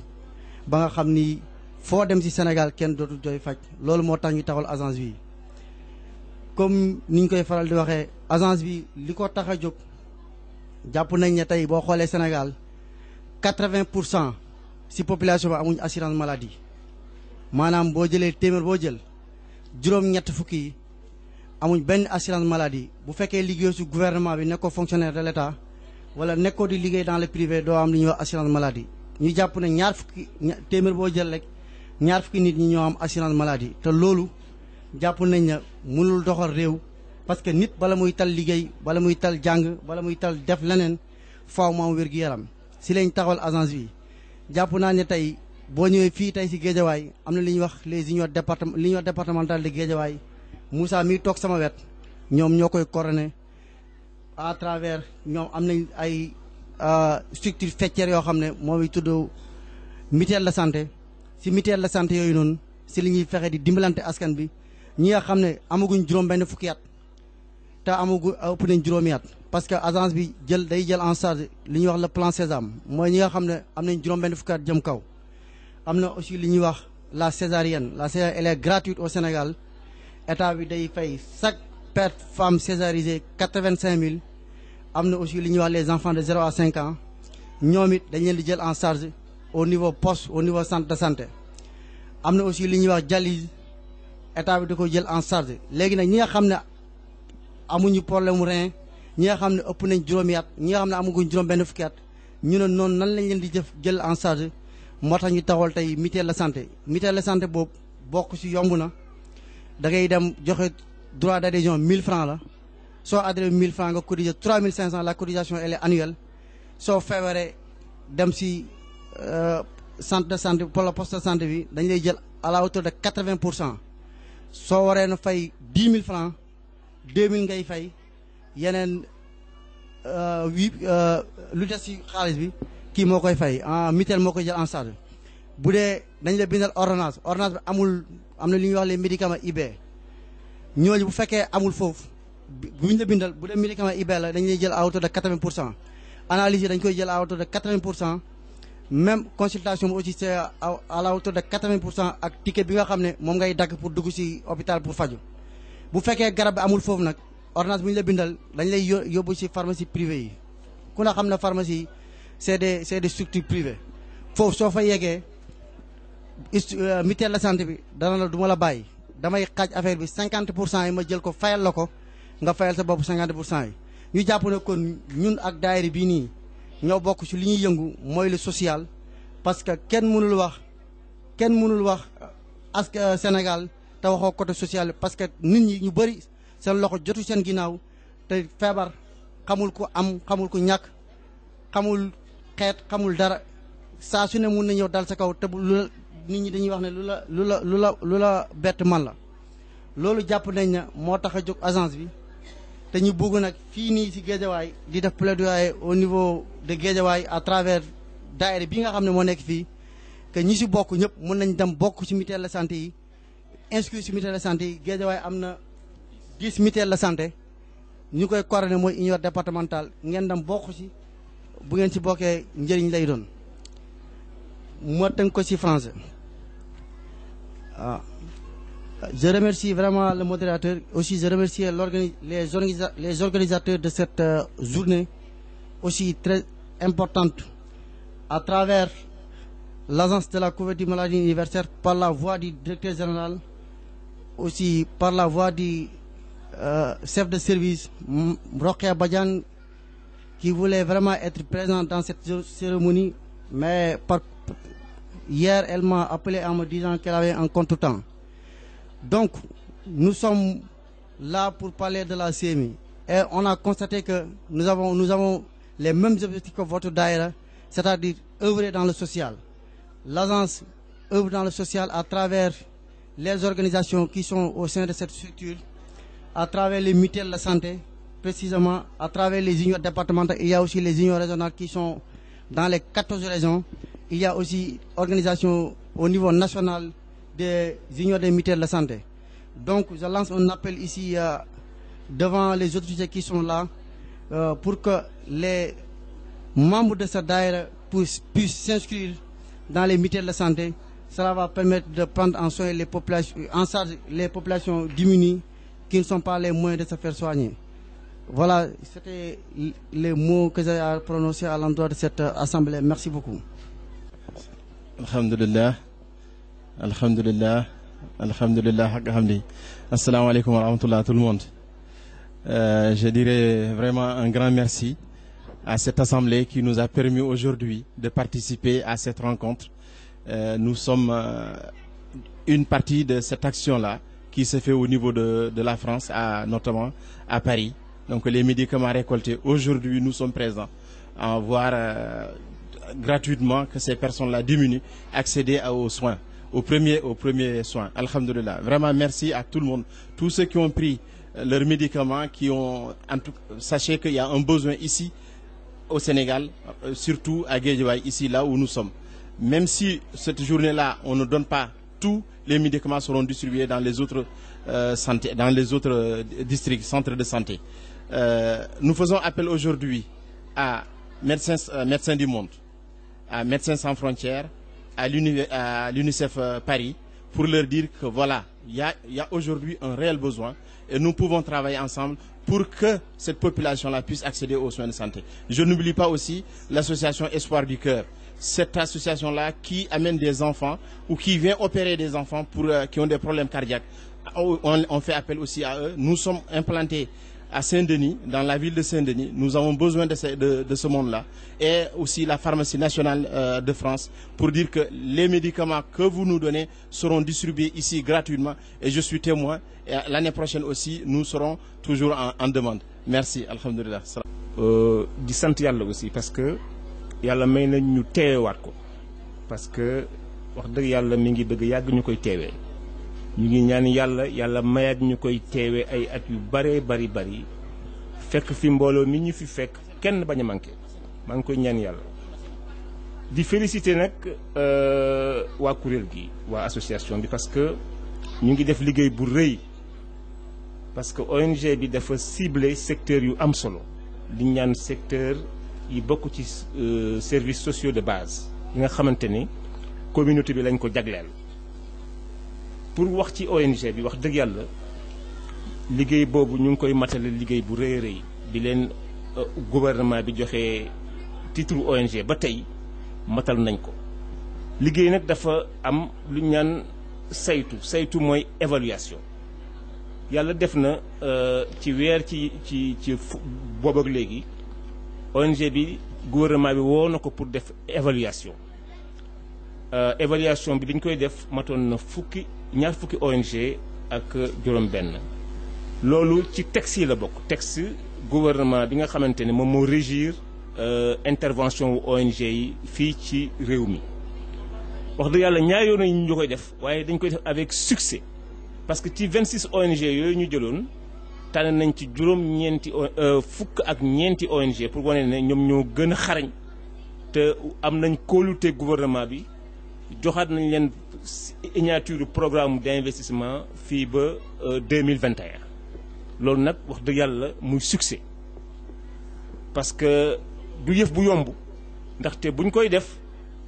ba nga xam ni foo dem ci Sénégal kenn dootul jooy faj loolu moo tax ñu taxawal agence bi comme ni ñu koy faral di waxee agence bi li ko tax a jóg jàpp nañ ne tey boo xoolee Sénégal 80% ci population bi amuñ assurance maladie maanaam boo jëlee téeméer boo jël juróom-ñett fukki yi amuñ benn assurance maladie bu fekkee liggéey ci gouvernement bi nekkoo fonctionnaire de l'État wala nekkoo di liggéey dans le privé doo am li ñuy wax assurance maladie ñu jàpp ne ñaar fukki téeméer boo jël rek ñaar fukki nit ñi ñoo am assurance maladie te loolu jàpp nañ ne mënul doxal réew parce que nit bala muy tal liggéey bala muy tal jàng bala muy tal def leneen faaw mu am wér-gu-yaram ci lañ taxawal agence bi jàpp naa ne tey boo ñëwee fii tey ci Guédiawaye am na li ñuy wax les unions départementales de Guédiawaye Moussa mi toog sama wet ñoom ñoo koy coordonné à travers ñoom am nañ ay structure faîtière yoo xam ne moo ngi tudd mutuelle de santé ci mutuelle de santé yooyu noonu ci li ñuy fexe di dimbalante askan bi ñi nga xam ne amaguñ juróom benn fukki at te amagu ëpp nañ juróomi at parce que agence bi day jël en charge li ñuy wax le plan Sésame mooy ñi nga xam ne am nañ juróom benn fukki at jëm kaw am na aussi li ñuy wax la césarienne elle est gratuite au Sénégal état bi day fay chaque femme césarisée 85 000 am na aussi li ñuy wax les enfants de 0 à 5 ans ñoom it dañ leen di jël en charge au niveau poste au niveau centre de santé am na aussi li ñuy wax dialyse état bi da ko jël en charge léegi nag ñi nga xam ne amuñu problème rein ñi nga xam ne ëpp nañ juróomi at ñi nga xam ne amaguñ juróom benn fukki at ñu ne noonu nan lañ leen di jël en charge moo tax ñu taxawal tey mutuelle de santé mutuelle de santé boobu bokk ci yomb na da ngay dem joxe droit d'adhésion 1000 francs la soo adhéré 1000 francs nga cotiser 3500 la cotisation elle est annuelle soo feebaree dem ci centre de santé pour le poste de santé bi dañ lay jël à la hauteur de 80% soo waree na fay 10 000 francs 2000 ngay fay yeneen lu des ci xaalis bi kii moo koy fay mutuelle moo koy jël en charge bu dee dañ la bindal ordonnance bi am na li ñuy wax les médicaments IB ñooñu bu fekkee amul foofu buñ la bindal bu dee médicament IB la dañ lay jël à hauteur de 80% analyse yi dañ koy jël à hauteur de 80% même consultation bi aussi c'est à la hauteur de 80% ak ticket bi nga xam ne moom ngay dagg pour dugg ci hôpital pour faju bu fekkee garab bi amul foofu nag ordonnance bu ñu la bindal dañ lay yóbbu ci pharmacie privée yi ku na xam ne pharmacie c'est des structures privées foofu soo fa yeggee mutuelle de santé bi dana la du ma la bàyyi damay xaaj affaire bi 50% yi ma jël ko fayal la ko nga fayal sa bopp 50% yi ñu jàpp ne kon ñun ak daayira bii nii ñoo bokk ci li ñuy yëngu mooy le social parce que kenn mënul wax Sénégal te waxoo côté social parce que nit ñi ñu bëri seen loxo jotu seen ginnaaw te feebar xamul ku am xamul ku ñàkk xamul xeet xamul dara saa su ne mun na ñëw dal sa kaw te lu nit ñi dañuy wax ne lu la bett man la loolu jàpp nañ ne moo tax a jóg agence bi te ñu bëgg nag fii nii ci Guédiawaye di def plaidoyer au niveau de Guédiawaye à travers daayira bi nga xam ne moo nekk fii que ñi ci bokk ñëpp mën nañ dem bokk ci mutuelle de santé yi inscrit ci mutuelle de santé yi Guédiawaye am na 10 mutuelle de santé ñu koy coordonné mooy union départementale ngeen dem bokk ci bu ngeen ci bokkee njëriñ lay doon moo tënk ko ci français waaw. Je remercie vraiment le modérateur. Aussi, je remercie les organisateurs de cette journée aussi très importante à travers l'agence de la couverture maladie universelle par la voix du directeur général aussi par la voix du chef de service Rokhaya Badiane, qui voulait vraiment être présent dans cette cérémonie, mais hier elle m'a appelé en me disant qu'elle avait un contretemps. Donc nous sommes là pour parler de la CMI et on a constaté que nous avons les mêmes objectifs que votre daïra, c'est-à-dire œuvrer dans le social. L'agence œuvre dans le social à travers les organisations qui sont au sein de cette structure, à travers les mutuelles de santé, précisément à travers les unions départementales. Il y a aussi les unions régionales qui sont dans les 14 régions. Il y a aussi organisations au niveau national des unions des mutuelles de santé. Donc je lance un appel ici devant les autorités qui sont là pour que les membres de cette daïra puissent s'inscrire dans les mutuelles de santé. Cela va permettre de prendre en charge les populations diminuées qui ne sont pas les moyens de se faire soigner. Voilà, c'était les mots que j'ai à prononcer à l'endroit de cette assemblée. Merci beaucoup. Alhamdulillah, alhamdulillah, alhamdulillah, alhamdulillah. Assalamu alaikum wa rahmatullah tout le monde. Je dirais vraiment un grand merci à cette assemblée qui nous a permis aujourd'hui de participer à cette rencontre. Nous sommes une partie de cette action-là qui se fait au niveau de la France, notamment à Paris. Donc les médicaments récoltés, aujourd'hui nous sommes présents à voir gratuitement que ces personnes-là diminuent, accéder aux soins, aux premiers soins. Alhamdulillah. Vraiment merci à tout le monde, tous ceux qui ont pris leurs médicaments, sachez qu'il y a un besoin ici au Sénégal, surtout à Guédiawaye, ici là où nous sommes. Même si cette journée-là, on ne donne pas tous les médicaments seront distribués dans les autres dans les autres districts, centres de santé. Nous faisons appel aujourd'hui à Médecins du Monde, à Médecins sans frontières, à l'UNICEF Paris, pour leur dire que voilà, il y a aujourd'hui un réel besoin et nous pouvons travailler ensemble pour que cette population-là puisse accéder aux soins de santé. Je n'oublie pas aussi l'association Espoir du Cœur. Cette association-là qui amène des enfants ou qui vient opérer des enfants qui ont des problèmes cardiaques. On fait appel aussi à eux. Nous sommes implantés à Saint-Denis, dans la ville de Saint-Denis. Nous avons besoin de ce monde-là. Et aussi la pharmacie nationale de France pour dire que les médicaments que vous nous donnez seront distribués ici gratuitement. Et je suis témoin. Et l'année prochaine aussi, nous serons toujours en demande. Merci. Alhamdulillah. Di sant Yàlla aussi parce que Yàlla may na ñu teewaat ko parce que wax dëgg Yàlla mi ngi bëgg yàgg ñu koy teewee. ñu ngi ñaan yàlla mayaat ñu koy teewee ay at yu bari fekk fi mbooloo mi ñu fi fekk kenn bañ a manqué maa ngi koy ñaan yàlla di féliciter nag waa kuréel gi waa association bi parce que ñu ngi def liggéey bu rëy parce que ONG bi dafa ciblé secteur yu am solo di ñaan secteur yi bokk ci services sociaux de base yi nga xamante ni communauté bi lañ ko jagleel. Pour wax ci ONG bi wax dëgg yàlla liggéey boobu ñu ngi koy matale liggéey bu rëy a rëy bi leen gouvernement bi joxe titre ONG ba tey matal nañ ko liggéey nag dafa am lu ñu naan saytu mooy évaluation yàlla def na ci weer ci boobu ak léegi ONG bi gouvernement bi woo na ko pour def évaluation évaluation bi dañ koy def matoon na ñaar fukki ONG ak juróom benn loolu ci texte yi la bokk texte gouvernement bi nga xamante ne moom moo régir intervention wu ONG yi fii ci réew mi wax dëgg yàlla ñaar yoon ñu koy def waaye dañ koy def avec succès parce que ci 26 ONG yooyu ñu jëloon tànn nañ ci fukk ak ñeenti ONG pour wane ne ñoom ñoo gën a xarañ te am nañ kóolute gouvernement bi joxaat nañ leen signature programme d'investissement fii ba 2021 loolu nag wax dëgg yàlla muy succès parce que du yëf bu yomb ndaxte buñ koy def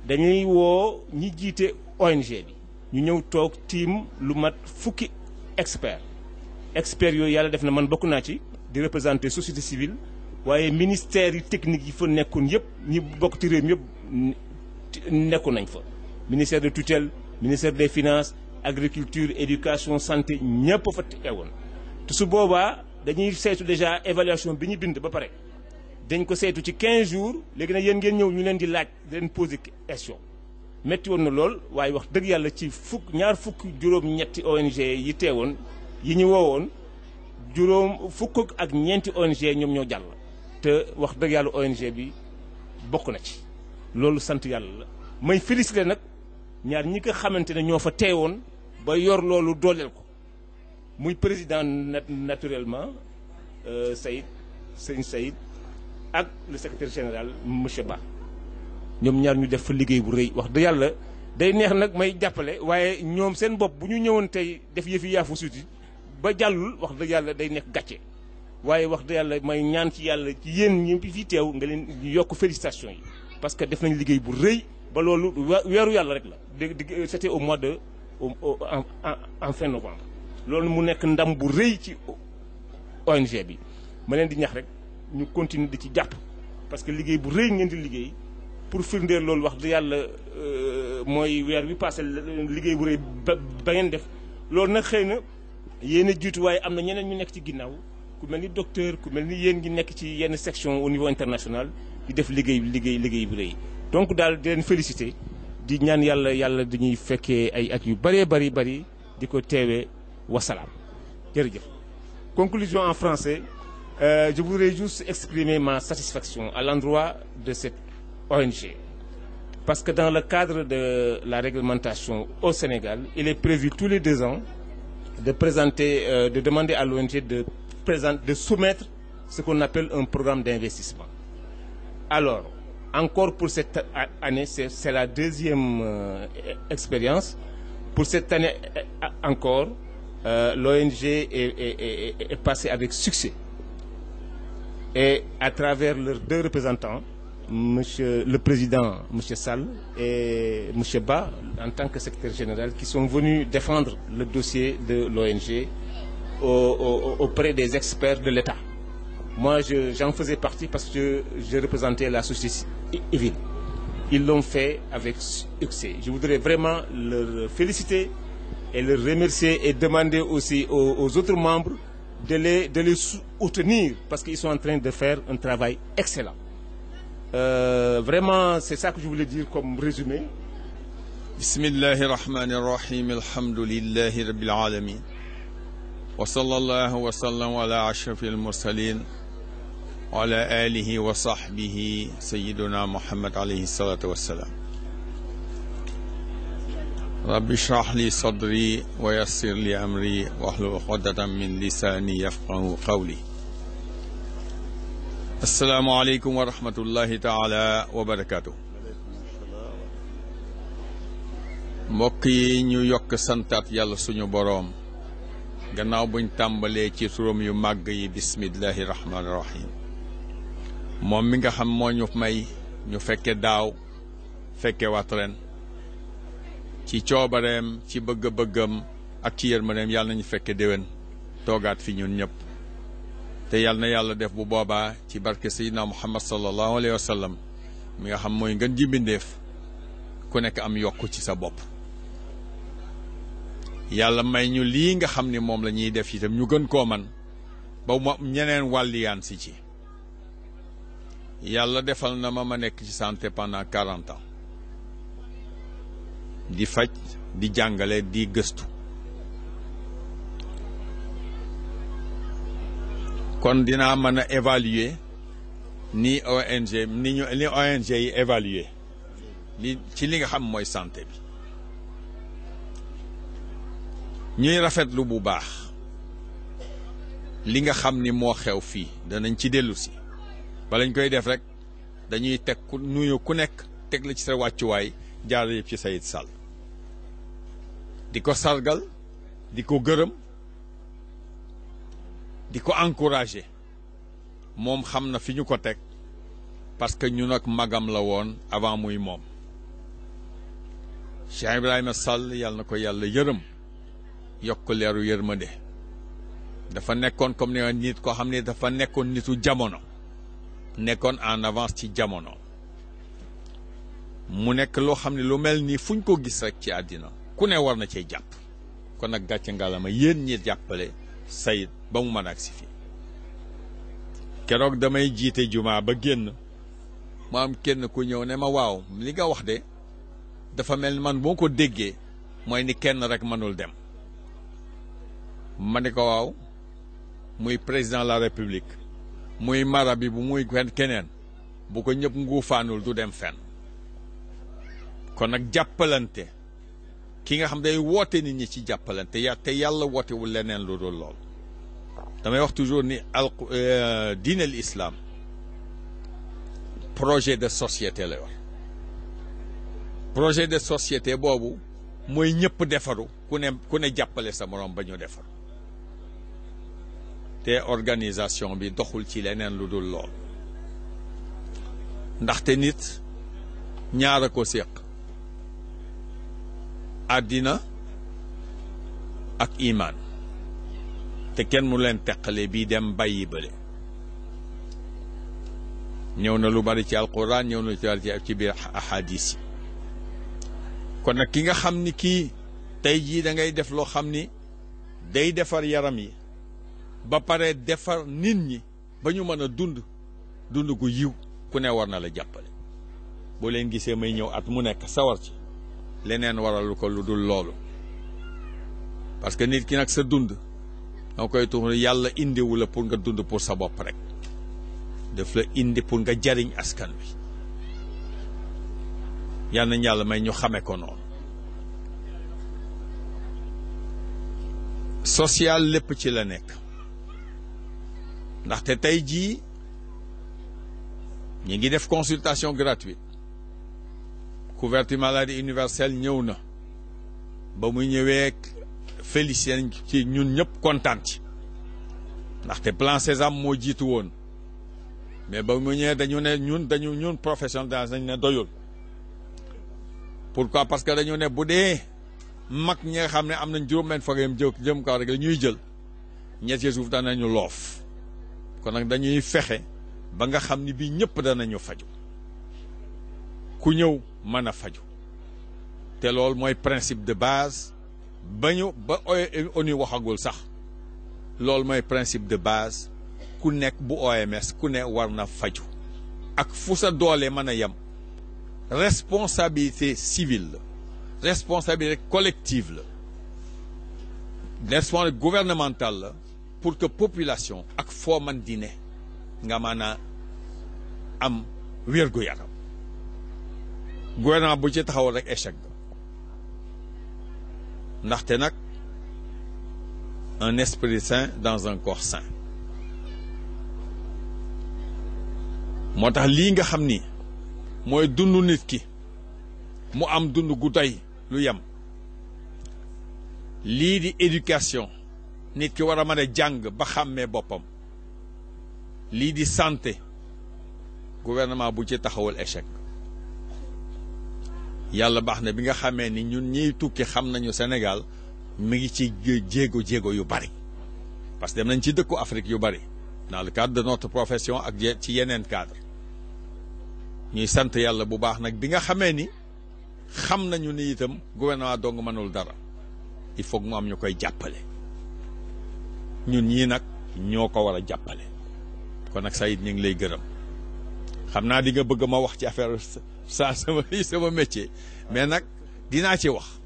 dañuy woo ñi jiite ONG bi ñu ñëw toog tiim lu mat fukki experts yooyu yàlla def na man bokk naa ci di représenter société civile waaye ministères yi techniques yi fa nekkoon yëpp ñi bokk ci réew mi yëpp nekkoon nañ fa. Ministère de tutelle, ministère des finances, agriculture éducation santé ñëpp fa teewoon te su boobaa dañuy saytu déjà évaluation bi ñu bind ba pare dañ ko saytu ci 15 jours léegi nag yéen ngeen ñëw ñu leen di laaj di leen poser question métti woon na lool waaye wax dëgg yàlla ci ñaar fukk juróom-ñetti ONG yi teewoon yi ñu woowoon fukk ak ñeenti ONG ñoom ñoo jàll te wax dëgg yàlla ONG bi bokk na ci loolu sant yàlla la may féliciter nag ñaar ñi nga xamante ne ñoo fa teewoon ba yor loolu dooleel ko muy président naturellement Sëñ Saïd ak le secrétaire général monsieur Ba ñoom ñaar ñu def fa liggéey bu rëy wax dëgg yàlla day neex nag may jàppale waaye ñoom seen bopp bu ñu ñëwoon tey def yëfi yaafu suuti ba jàllul wax dëgg yàlla day nekk gàcce waaye wax dëgg yàlla may ñaan ci yàlla ci yéen ñi fi teew nga leen yokk félicitations yi parce que def nañ liggéey bu rëy ba loolu weeru yàlla rek la c'était au mois de en fin novembre loolu mu nekk ndam bu rëy ci ONG bi ma leen di ñax rek ñu continuer di ci jàpp parce que liggéey bu rëy ngeen di liggéey pour firndeel loolu wax dëgg yàlla mooy weer bi passé liggéey bu rëy ba ngeen def loolu nag xëy na yéen a jiitu waaye am na ñeneen ñu nekk ci ginnaaw ku mel ni docteur ku mel ni yéen ngi nekk ci yenn section au niveau international di def liggéey bu rëy donc daal di leen féliciter di ñaan yàlla dañuy fekkee ay at yu bëree bëri di ko teewee wasalaam jërëjëf. Conclusion en français, je voudrais juste exprimer ma satisfaction à l'endroit de cette ONG parce que dans le cadre de la réglementation au Sénégal, il est prévu tous les 2 ans de demander à l'ONG de soumettre ce qu'on appelle un programme d'investissement. Alors, encore pour cette année, c'est la 2e expérience. Pour cette année encore, l'ONG est passée avec succès. Et à travers leurs 2 représentants, le président, M. Sall, et M. Ba, en tant que secrétaire général, qui sont venus défendre le dossier de l'ONG auprès des experts de l'État. Moi, j'en faisais partie parce que je représentais la société civile. Ils l'ont fait avec succès. Je voudrais vraiment leur féliciter et leur remercier et demander aussi aux autres membres de les soutenir parce qu'ils sont en train de faire un travail excellent. Vraiment, c'est ça que je voulais dire comme résumé. Bismillahirrahmanirrahim. Alhamdulillahi rabbil alamin. Wa sallallahu wa sallam ala ashrafil mursalin wa ala alihi wa sahbihi sayyiduna Muhammad alayhi salatu wassalam. Rabbi shrah li sadri wa yassir li amri wahlul uqdatan min lisani yafqahu qawli. Assalamu alaikum wa rahmatullahi ta'ala wa barakatuh. Mbokk yi ñu yokk santaat yàlla suñu boroom gannaaw buñ tàmbalee ci turam yu màgg yi bismillahi rahmaani rahim moom mi nga xam moo ñu may ñu fekke daaw fekke waat ren ci coobareem ci bëgg-bëggam ak ci yërmandeem yàlla nañu fekke déwén toogaat fi ñun ñëpp te yàlla na yàlla def bu boobaa ci barke Seydina Muhammad sallallahu alayhi wa sallam mi nga xam mooy ngeen ji mbindeef ku nekk am yokku ci sa bopp yàlla may ñu lii nga xam ni moom la ñuy def itam ñu gën koo man ba mu ñeneen wàlliyaan si ci yàlla defal na ma nekk ci santé pendant 40 ans di faj di jàngale di gëstu kon dinaa mën a évaluer ni ONG yi évaluer ci li nga xam mooy santé bi ñuy rafetlu bu baax li nga xam ni moo xew fii danañ ci dellu si balañ koy def rek dañuy teg ku nuyu ku nekk teg la ci sa wàccuwaay jaarale yëpp ci Saïd Sall di ko sargal di ko gërëm di ko encourager moom xam na fi ñu ko teg parce que ñun ak magam la woon avant muy moom Cheikh Ibrahima Sall yàlla na ko yàlla yërëm yokk leeru yërmande dafa nekkoon comme ni nit koo xam ne dafa nekkoon nitu jamono nekkoon en avance ci jamono mu nekk loo xam ne lu mel ni fuñ ko gis rek ci àddina ku ne war na cee jàpp kon nag gàcce ngalama yéen ñi jàppale Saïd ba mu mën a agsi fii keroog damay jiite jumaa ba génn ma am kenn ku ñëw ne ma waaw li nga wax de dafa mel ni man boo ko déggee mooy ni kenn rek mënul dem ma ne ko waaw muy président de la république muy marabi bu muy keneen bu ko ñëpp nguufaanul du dem fenn kon nag jàppalante ki nga xam day woote nit ñi ci jàppalante te yàlla wootewul leneen lu dul lool damay wax toujours ni diine l'islam projet de société la yor projet de société boobu mooy ñëpp defaru ku ne jàppale sa morom ba ñu defaru te organisation bi doxul ci leneen lu dul lool ndaxte nit ñaar a ko séq àddina ak imaan te kenn mu leen teqale bii dem bàyyi bële ñëw na lu bari ci alquran ñëw na lu bari ci biir ahadis yi kon nag ki nga xam ni kii tey jii da ngay def loo xam ni day defar yaram yi ba pare defar nit ñi ba ñu mën a dund gu yiw ku ne war na la jàppale boo leen gisee may ñëw at mu nekk sawar ci leneen waralu ko lu dul loolu parce que nit ki nag sa dund danga koy tuux yàlla indiwu la pour nga dund pour sa bopp rek daf la indi pour nga jariñ askan wi yal nañ yàlla may ñu xame ko noonu social lépp ci la nekk ndaxte tey jii ñi ngi def consultation gratuite couverture maladie universelle ñëw na ba muy ñëwee félicité ci ñun ñëpp kontaan ci ndaxte plan Sésame moo jiitu woon mais ba mu ñëwee dañu ne ñun professionnel dañ ne doyul pourquoi parce que dañu ne bu dee mag ñi nga xam ne am nañ juróom-benn fagam jëm kaw rek la ñuy jël ñett ci suuf danañu loof kon nag dañuy fexe ba nga xam ni bii ñëpp danañu faju ku ñëw mën a faju te loolu mooy principe de base ba ONU waxagul sax loolu mooy principe de base ku nekk bu OMS ku ne war na faju ak fu sa doole mën a yem responsabilité civile la responsabilité collective la responsabilité gouvernementale la pour que population ak foo man di ne nga mën a am wér-gu-yaram gouvernement bu ci taxawal rek échec ga ndaxte nag un esprit sain dans un corps sain moo tax lii nga xam ni mooy dund nit ki mu am dund gu doy lu yem lii di éducation nit ki war a mën a jàng ba xàmmee boppam lii di santé gouvernement bu ci taxawal échec yàlla baax na bi nga xamee ni ñun ñiy tukki xam nañu Sénégal mi ngi ci jéego yu bari parce que dem nañ ci dëkku Afrique yu bari dans le cadre de notre profession ak ci yeneen cadre ñuy sant yàlla bu baax nag bi nga xamee ni xam nañu ni itam gouvernement dong mënul dara il faut mu am ñu koy jàppale ñun ñii nag ñoo ko war a jàppale kon nag Saïd ñu ngi lay gërëm xam naa di nga bëgg ma wax ci affaire sama métier mais nag dinaa ci wax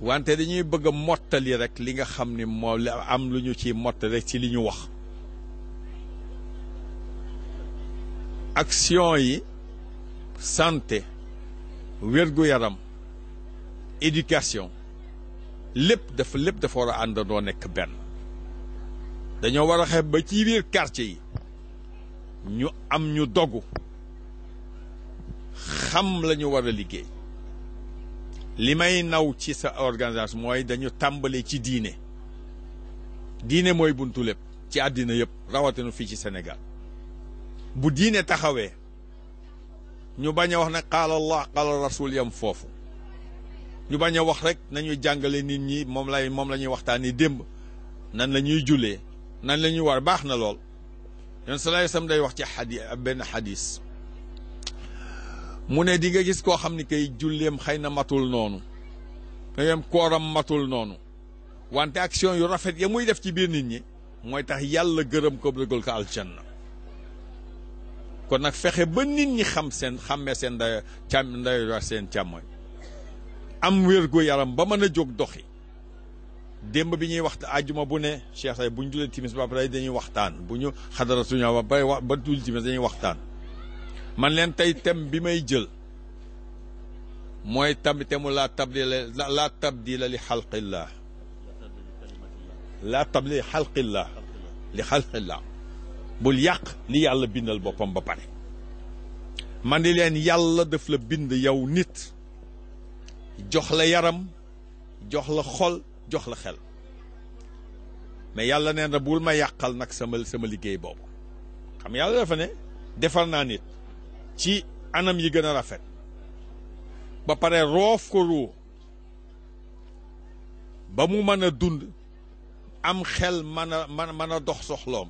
wante dañuy bëgg a mottali rek li nga xam ni moo am lu ñu ci mottali rek ci li ñu wax action yi santé wér-gu-yaram éducation lépp dafa war a àndandoo nekk benn dañoo war a xeeb ba ci biir quartier yi ñu am ñu dogu xam la ñu war a liggéey li may naw ci sa organisation mooy dañu tàmbale ci diine mooy buntu lépp ci àddina yëpp rawatina fii ci Sénégal bu diine taxawee ñu bañ a wax ne qaala Allah qaala rasul yam foofu ñu bañ a wax rek nañuy jàngale nit ñi moom la ñuy waxtaani démb nan la ñuy jullee nan la ñuy war baax na lool yon salaay sam day wax ci benn xadis mu ne di nga gis koo xam ni kay julleem xëy na matul noonu yem kooram matul noonu wante action yu rafet ya muy def ci biir nit ñi mooy tax yàlla gërëm ko dëggal ko aljanna kon nag fexe ba nit ñi xàmmee seen nday seen càmmoñ am wérgu yaram ba mën a jóg doxi démb bi ñuy waxtaan àjjuma bu ne Cheikh say bu ñu julee timis ba pare dañuy waxtaan bu ñu xadaratuñu ba julli timis dañuy waxtaan man leen tey thème bi may jël mooy thème laa tabdila li xalqillah laa tabdila li xalqillah bul yàq li yàlla bindal boppam ba pare man di leen yàlla daf la bind yow nit jox la yaram jox la xol jox la xel mais yàlla nee na bul ma yàqal nag sama liggéey boobu xam yàlla dafa ne defar naa nit ci anam yi gën a rafet ba pare roof ko ruu ba mu mën a dund am xel mën a dox soxloom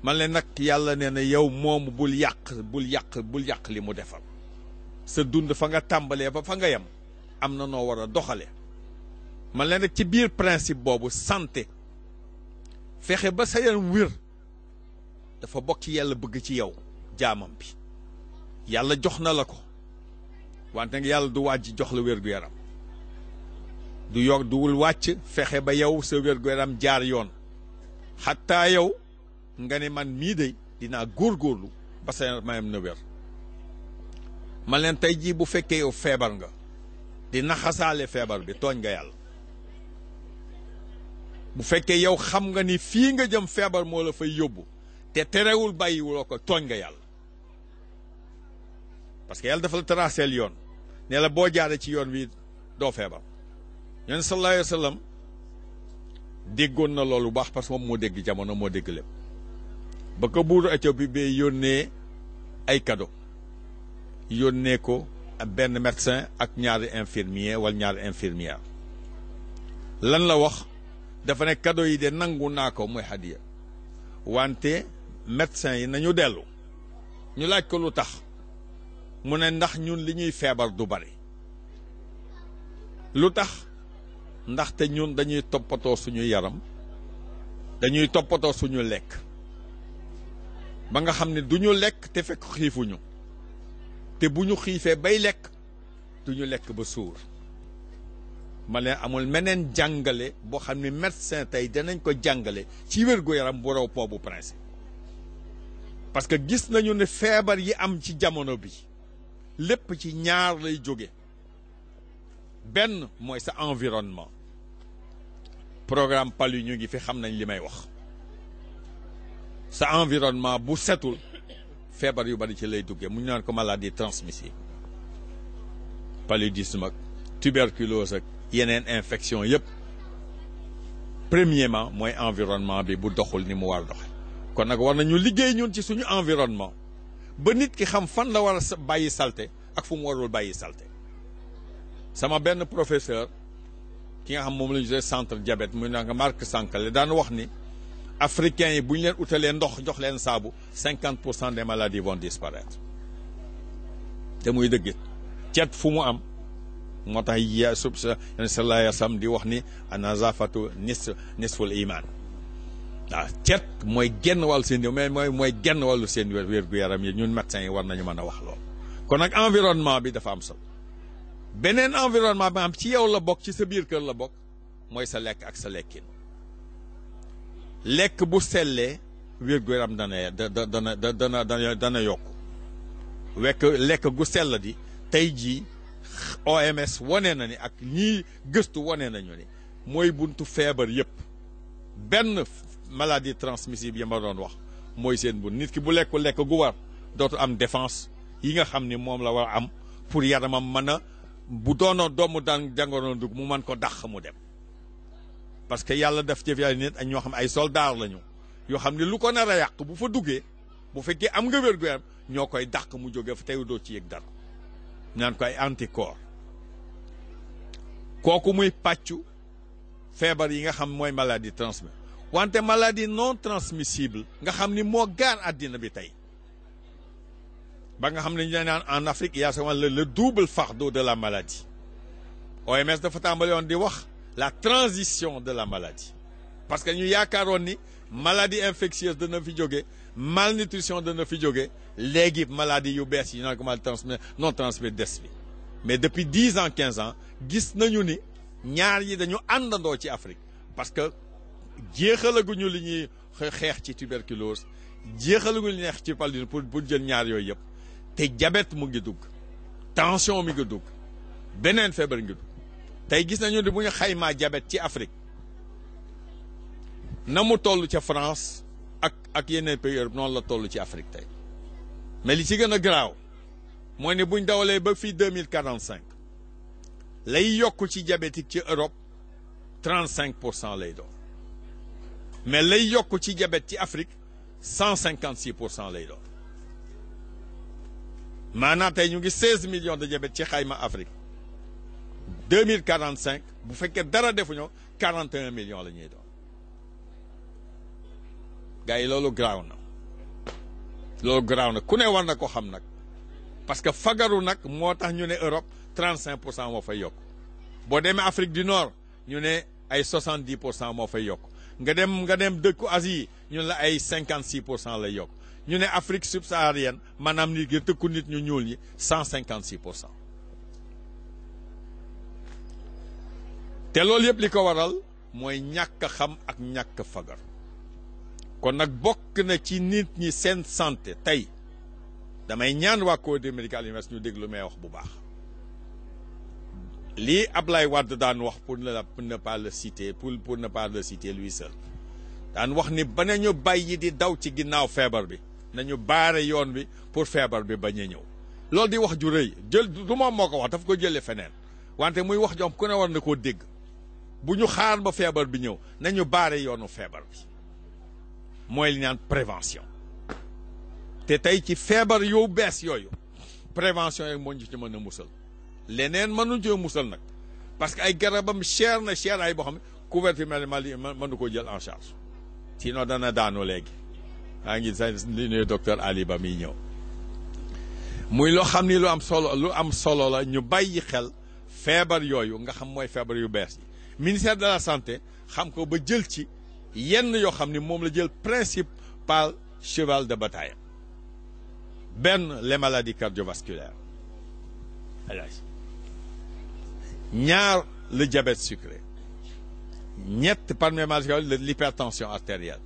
man leen nag yàlla nee na yow moomu bul yàq li mu defar sa dund fa nga tàmbalee ba fa nga yem am na noo war a doxale man leen nag ci biir principe boobu santé fexe ba sa yaram wér dafa bokk ci yàlla bëgg ci yow jaamam bi yàlla jox na la ko wante nga yàlla du wàcc jox la wér-gu-yaram duwul wàcc fexe ba yow sa wér-gu-yaram jaar yoon xataa yow nga ne man mii de dinaa góorgóorlu ba sa yaram mayam na wér man leen tey jii bu fekkee yow feebar nga di naxasaale feebar bi tooñ nga yàlla bu fekkee yow xam nga ni fii nga jëm feebar moo la fay yóbbu te terewul bàyyiwuloo ko tooñ nga yàlla parce que yàlla dafa la traceel yoon ne la boo jaaree ci yoon wi doo feebar yonent sallallahu alayhi wa sallam déggoon na loolu baax parce que moom moo dégg jamono moo dégg lépp ba ko buuru Éthiopie bi yónnee ay cadeau yónnee ko benn médecin ak ñaari infirmier wala ñaari infirmière lan la wax dafa ne cadeau yi de nangu naa ko mooy hadiya wante médecin yi nañu dellu ñu laaj ko lu tax mu ne ndax ñun li ñuy feebar du bari lu tax ndaxte ñun dañuy toppatoo suñu yaram dañuy toppatoo suñu lekk ba nga xam ne du ñu lekk te fekk xiifuñu te bu ñu xiifee bay lekk du ñu lekk ba suur ma leen amul meneen jàngale boo xam ne médecin tey danañ ko jàngale ci wér-gu-yaram bu raw boobu principe parce que gis nañu ne feebar yi am ci jamono bi lépp ci ñaar lay jóge benn mooy sa environnement programme PALU ñu ngi fi xam nañ li may wax sa environnement bu setul feebar yu bari ci lay duggee mu ñu naan ko maladie transmissible paludisme ak tuberculose ak yeneen infection yëpp premièrement mooy environnement bi bu doxul ni mu war a doxe kon nag war nañu liggéey ñun ci suñu environnement ba nit ki xam fan la war a bàyyi salte ak fu mu warul bàyyi salte sama benn professeur ki nga xam moom la ñu tuddee centre diabète muy na nga Marc Sankale daan wax ni africains yi bu ñu leen utalee ndox jox leen saabu 50% des maladies vont disparaître te muy dëggit cet fu mu am moo tax ya sub sa sallallahu alayhi wa sallam di wax ni anazafatu nisful iman waaw cet mooy genn wàllu seen mais mooy genn wàllu seen wér-gu-yaram yi ñun médecins yi war nañu mën a wax lool kon nag environnement bi dafa am solo beneen environnement bi am ci yow la bokk ci sa biir kër la bokk mooy sa lekk ak sa lekkin lekk bu sellee wér-gu-yaram dana yokk lekk gu sell di tey jii OMS wane na ni ak ñii gëstu wane nañu ni mooy buntu feebar yëpp benn maladie transmissible yi ma doon wax mooy seen bunt nit ki bu lekk gu war dootu am défense yi nga xam ni moom la war a am pour yaramam mën a bu doonoo doomu daan jàngoro dugg mu mën ko dàq mu dem parce que yàlla def jëf yàlla nit ak ñoo xam ay soldaar lañu yoo xam ne lu ko nar a yàq bu fa duggee bu fekkee am nga wér-gu-yaram ñoo koy dàq mu jóge fa tey doo ci yëg dara ñaan ko ay anticorps kooku muy pàccu feebar yi nga xam mooy maladie transmissible wante maladie non transmissible nga xam ni moo gaar àddina bi tey ba nga xam ne ñu naan en Afrique il y a souvent le double fardeau de la maladie OMS dafa tàmbali woon di wax la transition de la maladie parce que ñu yaakaaroon ni maladie infectieuse dana fi jóge malnutrition dana fi jóge léegi maladie yu bees yi non transmis des bi mais depuis 10 ans 15 ans gis nañu ni ñaar yi dañu àndandoo ci Afrique parce que jeexalaguñu li ñuy xeex ci tuberculose jeexalaguñu li ñuy xeex ci paludisme pour jël ñaar yooyu yëpp te diabète mu ngi dugg tension mi ngi dugg beneen feebar ngi dugg tey gis nañu ni bu ñu xaymaa diabète ci Afrique na mu toll ca France ak yeneen pays Europe noonu la toll ci Afrique tey mais li ci gën a garaaw mooy ne buñ dawalee ba fii 2045 lay yokk ci diabétique ci Europe 35% lay doon mais lay yokk ci diabète ci Afrique 156% lay doon maanaam tey ñu ngi 16 millions de diabète ci xayma Afrique 2045 bu fekkee dara defuñu 41 millions la ñuy doon gars yi loolu garaaw na ku ne war na ko xam nag parce que fagaru nag moo tax ñu ne Europe 35% moo fay yokk boo demee Afrique du Nord ñu ne ay 70% moo fay yokk nga dem dëkku Asie ñu ne la ay 56% lay yokk ñu ne Afrique subsaharienne maanaam nit gi tëkku nit ñu ñuul ñi 156%. te loolu yëpp li ko waral mooy ñàkk a xam ak ñàkk fagar kon nag bokk na ci nit ñi seen santé tey damay ñaan waa Code médical universel ñu déglu may wax bu baax lii Ablaye Wade daan wax pour ne pas le citer pour ne pas le citer lui seul daan wax ni ba nañu bàyyi di daw ci ginnaaw feebar bi nañu baare yoon bi pour feebar bi bañ a ñëw loolu di wax ju rëy jël du moom moo ko wax daf ko jëlee feneen wante muy wax joom ku ne war na koo dégg bu ñu xaar ba feebar bi ñëw nañu baare yoonu feebar bi mooy li naan prévention te tey ci feebar yu bees yooyu prévention yeeg moo ñu ci mën a musal leneen mënuñ ci musal nag parce que ay garabam cher ay boo xam ne couverture maladie mënu ko jël en charge sinon dana daanu léegi maa ngi li nuyu docteur Ali Ba miy ñëw muy loo xam ni lu am solo la ñu bàyyi xel feebar yooyu nga xam mooy feebar yu bees yi ministère de la santé xam ko ba jël ci yenn yoo xam ni moom la jël principal cheval de bataille benn les maladies cardiovasculaires ñaar le diabète sucré ñett parmi les maladies l'hypertension artérielle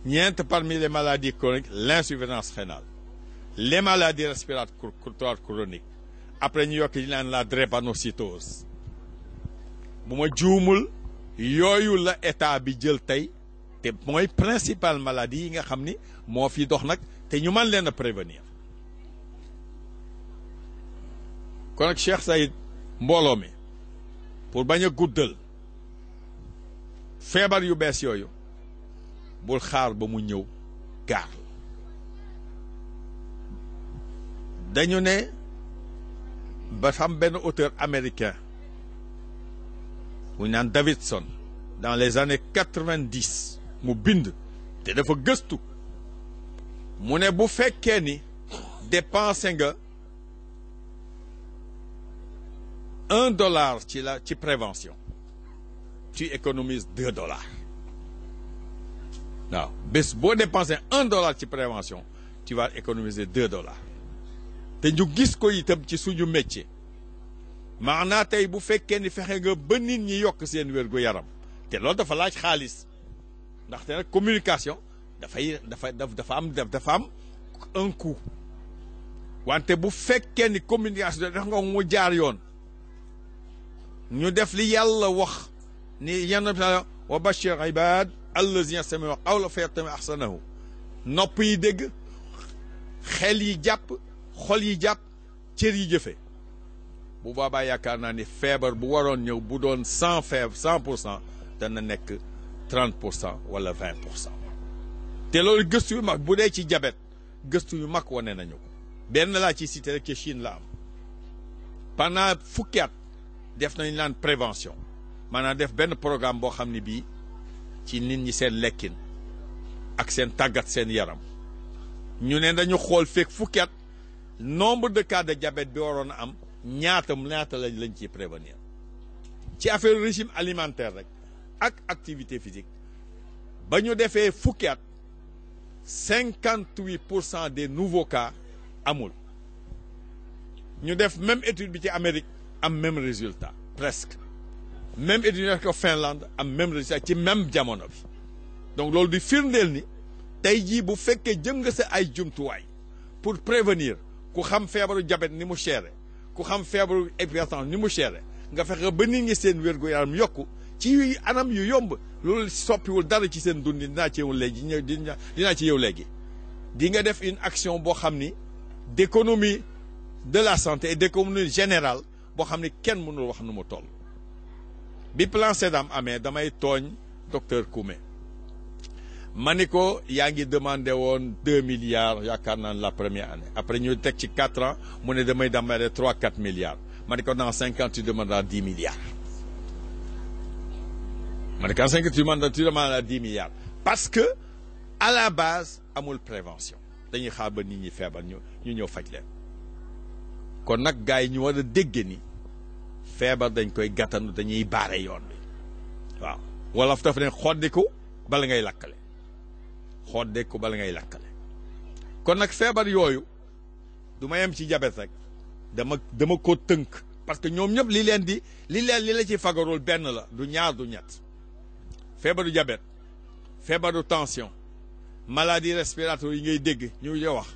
ñeent parmi les maladies chroniques l'insuffisance rénale les maladies respiratoires chroniques après ñu yokk yi naan la drépanocytose bu ma juumul yooyu la état bi jël tey te mooy principal maladie yi nga xam ni moo fi dox nag te ñu mën leen a prévenir kon nag Cheikh Saïd mbooloo mi pour bañ a guddal feebar yu bees yooyu bul xaar ba mu ñëw gaar dañu ne ba xam benn auteur américain bu ñu naan Davidson dans les années 90 mu bind te dafa gëstu mu ne bu fekkee ni dépensé nga $1 ci prévention tu économises $2 waaw bés boo dépensé $1 ci prévention tu vas économiser $2 te ñu gis ko itam ci suñu métier maanaa tey bu fekkee ni fexe nga ba nit ñi yokk seen wér-gu-yaram te loolu dafa laaj xaalis ndaxte nag communication dafa am un coût wante bu fekkee ni communication def nga mu jaar yoon ñu def li yàlla wax ni yenn wa bashir ibad allazina yastami'una qawla fayattabi'una ahsanahu nopp yi dégg xel yi jàpp xol yi jàpp cër yi jëfe bu boobaa yaakaar naa ni feebar bu waroon ñëw bu doon 100% dana nekk 30% wala 20% te loolu gëstu yu mag bu dee ci diabète gëstu yu mag wane nañu ko benn laa ci cité rek ci Chine la am pendant fukki at def nañu naan prévention maanaam def benn programme boo xam ne bii ci nit ñi seen lekkin ak seen tàggat seen yaram ñu ne dañu xool fekk fukki at nombre de cas de diabète bi waroon a am ñaata lañ ciy prévenir ci affaire régime alimentaire rek ak activité physique ba ñu defee fukki at 58% des nouveaux cas amul ñu def même étude bi ci Amérique am même résultat presque même étude ñu def ko Finlande am même résultat ci même jamono bi donc loolu di firndeel ni tey jii bu fekkee jëm nga sa ay jumtuwaay pour prévenir ku xam feebaru diabète ni mu chéré ku xam feebaru hypertension ni mu chéré nga fexe ba nit ñi seen wér-gu-yaram yokku ci anam yu yomb loolu soppiwul dara ci seen dund dinaa ci yow léegi dinaa ci yow léegi di nga def une action boo xam ni d'économie de la santé et d'économie générale boo xam ni kenn mënul wax nu mu toll bi plan SEDAM amee damay tooñ docteur Koumé ma ni ko yaa ngi demandé woon 2 milliards yaakaar naa la première année après ñu teg ci 4 ans mu ne damay demandé 3-4 milliards ma ni ko dans 50 tu demanderas 10 milliards ma ni ko dans 50 tu demanderas 10 milliards parce que à la base amul prévention dañuy xaar ba nit ñi feebar ñu ñëw faj leen kon nag gars yi ñu war a dégg ni feebar dañ koy gàttandu dañuy baare yoon bi waaw wolof dafa ne xoddiku bala ngay lakkale xoddiku bala ngay lakkale kon nag feebar yooyu du ma yem ci diabète rek dama ko tënk parce que ñoom ñëpp li la ci fagarool benn la du ñaar du ñett feebaru diabète feebaru tension maladie respiratoire yi ngay dégg ñu wax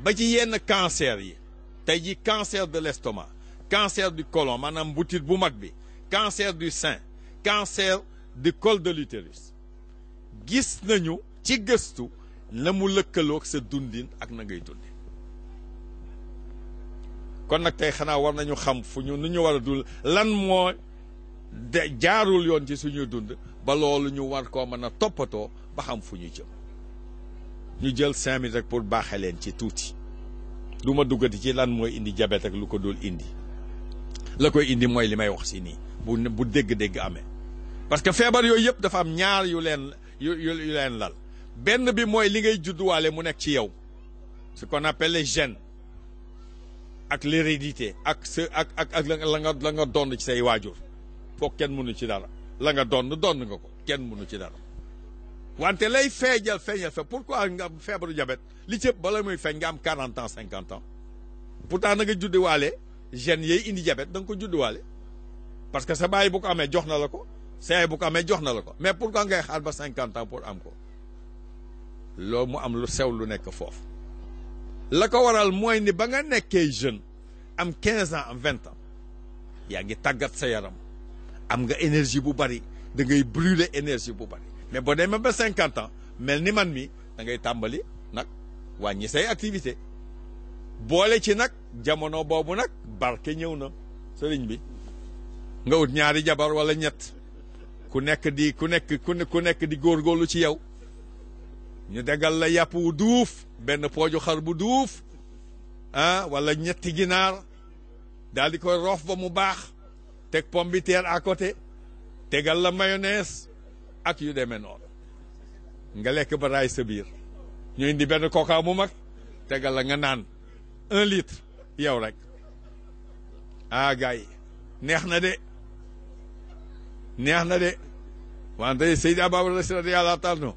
ba ci yenn cancer yi tey ji cancer de l'estomac cancer du côlon maanaam butit bu mag bi cancer du sein cancer du col de l'utérus gis nañu ci gëstu la mu lëkkaloog sa dundin ak na ngay dundi kon nag tey xanaa war nañu xam fu ñu nu ñu war a dul lan moo jaarul yoon ci suñuy dund ba loolu ñu war koo mën a toppatoo ba xam fu ñu jëm ñu jël 5 minutes rek pour baaxe leen ci tuuti du ma duggati ci lan mooy indi diabète ak lu ko dul indi la koy indi mooy li may wax si nii bu dégg-dégg amee parce que feebar yooyu yëpp dafa am ñaar yu leen lal benn bi mooy li ngay judduwaale mu nekk ci yow ce qu'on appelle les gènes ak l'hérédité ak la nga donn ci say waajur foog kenn mënu ci dara la nga donn nga ko kenn mënu ci dara wante lay feeñal fa pourquoi nga am feebaru diabète li cëpp bala muy feeñ nga am 40 ans 50 ans pourtant na nga judduwaale gènes yay indi diabète da nga ko judduwaale parce que sa baay bu ko amee jox na la ko sa yaay bu ko amee jox na la ko mais pourquoi ngay xaar ba 50 ans pour am ko loolu mu am lu sew lu nekk foofu la ko waral mooy ni ba nga nekkee jeune am 15 ans am 20 ans yaa ngi tàggat sa yaram am nga énergie bu bari da ngay brûler énergie bu bari mais boo demee ba 50 ans mel ni man mi da ngay tàmbali nag wàññi say activité boole ci nag jamono boobu nag barke ñëw na sëriñ bi nga ut ñaari jabar wala ñett ku nekk di góorgóorlu ci yow ñu degal la yàpp wu duuf benn pooju xar bu duuf wala ñetti ginaar daal di koy roof ba mu baax teg pomme de terre à côté tegal la mayonnaise ak yu demee noonu nga lekk ba raay sa biir ñu indi benn coca mu mag tegal la nga naan 1 litre yow rek gars yi neex na de wante Seydi Ababacar Sy radiyallahu ta'ala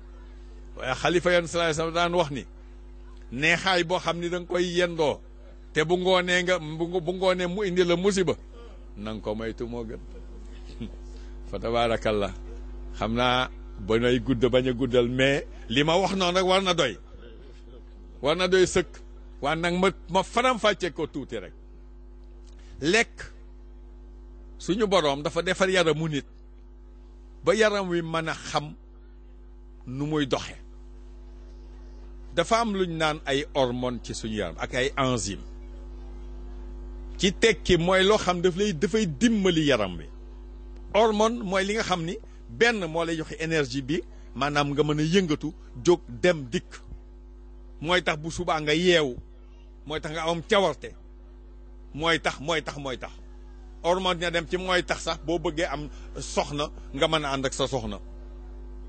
waaye xalifa yoon sallallahu alayhi wasallam daan wax ni neexaay boo xam ni da nga koy yendoo te bu ngoonee mu indi la musiba na nga ko moytu moo gën fa tabaarakallah xam naa ba nay bañ a guddal mais li ma wax noonu rek war na doy sëkk waaye nag ma faram fàcce ko tuuti rek lekk suñu boroom dafa defar yaramu nit ba yaram wi mën a xam nu muy doxe dafa am luñ naan ay hormones ci suñu yaram ak ay enzymes ci tekki mooy loo xam dafay dimbali yaram wi hormone mooy li nga xam ni benn moo lay joxe énergie bi maanaam nga mën a yëngatu jóg dem dikk mooy tax bu subaa nga yeewu mooy tax nga am cawarte mooy tax hormone dina dem ci mooy tax sax boo bëggee am soxna nga mën a ànd ak sa soxna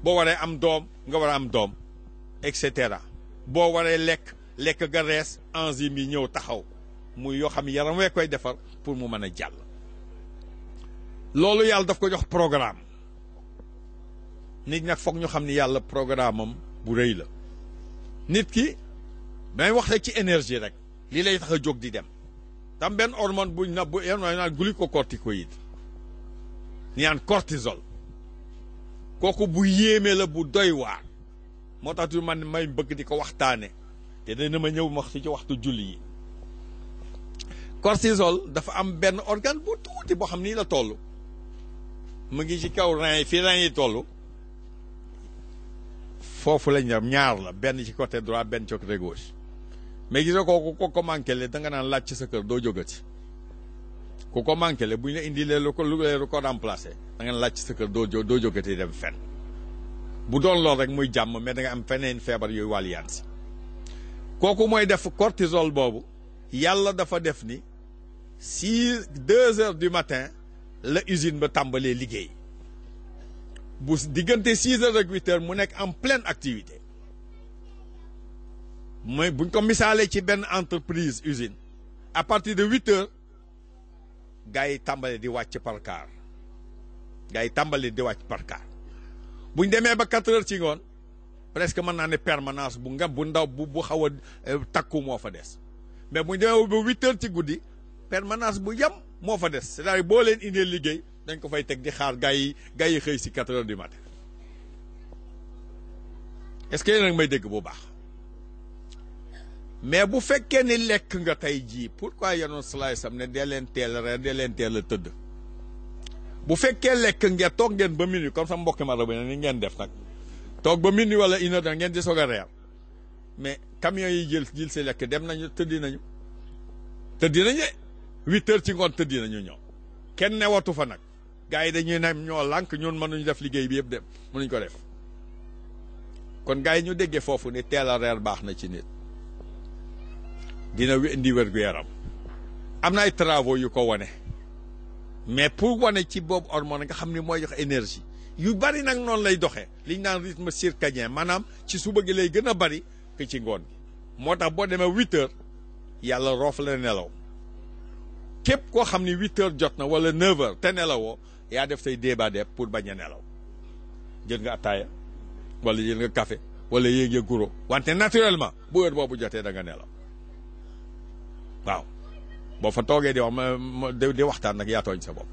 boo waree am doom nga war a am doom et cetera boo waree lekk ga rees enzyme yi ñëw taxaw muy yoo xam yaram wee koy defar pour mu mën a jàll loolu yàlla daf ko jox programme nit nag foog ñu xam ni yàlla programme am bu rëy la nit ki may wax rek ci énergie rek lii lay tax a jóg di dem tam benn hormone buñ na bu naan glucocorticoïde ni naan cortisol kooku bu yéeme la bu doy waar moo tax tu man may bëgg di ko waxtaane te dana ma ñëw wax ci waxtu julli yi cortisol dafa am benn organe bu tuuti boo xam nii la toll mu ngi ci kaw rein yi fii rein yi toll foofu lañ ñam ñaar la benn ci côté droit benn ci côté gauche mais gis nga kooku ko manqué le da nga naan laaj ci sa kër doo jógati ku ko manqué le bu ñu la indilee lu ko remplacé da nga laaj ci sa kër doo jógati dem fenn bu doon lool rek muy jàmm mais da nga am feneen feebar yooyu wàll yaan si kooku mooy def cortisol boobu yàlla dafa def ni 2 heures du matin la usine ba tàmbalee liggéey bu diggante 6 heures ak 8 heures mu nekk en pleine activité mooy buñ ko misaalee ci benn entreprise usine à partir de 8 heures gars yi tàmbalee di wàcc par quart buñ demee ba 4 heures ci ngoon presque mën naa ne permanence bu ndaw bu xaw a takku moo fa des mais buñ demee ba 8 heures ci guddi permanence bu yam moo fa des c'est-à-dire boo leen indee liggéey dañ ko fay teg di xaar gars yi xëy si 4 heures du matin est-ce que yéen a ngi may dégg bu baax mais bu fekkee ni lekk nga tey jii pourquoi yenoon salaay sam ne dee leen teel a reer dee leen teel a tëdd bu fekkee lekk ngeen toog ngeen ba minuit comme sama mbokki ma rabu ne ni ngeen def nag toog ba minuit wala une heure ngeen di soog a reer mais camions yi jël si lekk dem nañu tëddi nañu 8 heures ci ngoon tëddi nañu ñëw kenn newatu fa nag gars yi dañuy ne ñoo lànk ñun mënuñu def liggéey bi yëpp dem mënuñ ko def kon gars yi ñu déggee foofu ne teel a reer baax na ci nit dina indi wér-gu-yaram am na ay travaux yu ko wane mais pour wane ci boobu hormone nga xam ni mooy jox énergie yu bari nag noonu lay doxee liñ naan rythme circadien maanaam ci suba gi lay gën a bari que ci ngoon gi moo tax boo demee 8 heures yàlla roof la nelaw képp koo xam ni 8 heures jot na wala 9 heures te nelawoo yaa def say débat pour bañ a nelaw jël nga ataaya wala jël nga café wala yéeg nga guro wante naturellement bu heure boobu jotee da nga nelaw waaw boo fa toogee di wax di waxtaan nag yaa tooñ sa bopp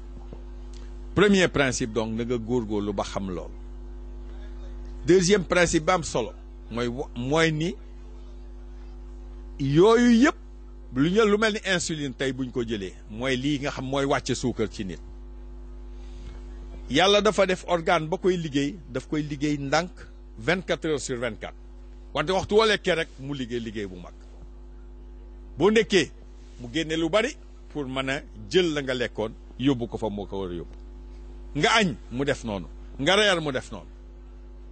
premier principe donc na nga góorgóorlu ba xam loolu deuxième principe ba am solo mooy ni yooyu yëpp lu mel ni insuline tey buñ ko jëlee mooy lii nga xam mooy wàcce suukar ci nit yàlla dafa def organe ba koy liggéey daf koy liggéey ndànk 24 heures sur 24 wante waxtu woo lekkee rek mu liggéey bu mag boo nekkee mu génne lu bari pour mën a jël la nga lekkoon yóbbu ko fa moo ko war a yóbbu nga añ mu def noonu nga reer mu def noonu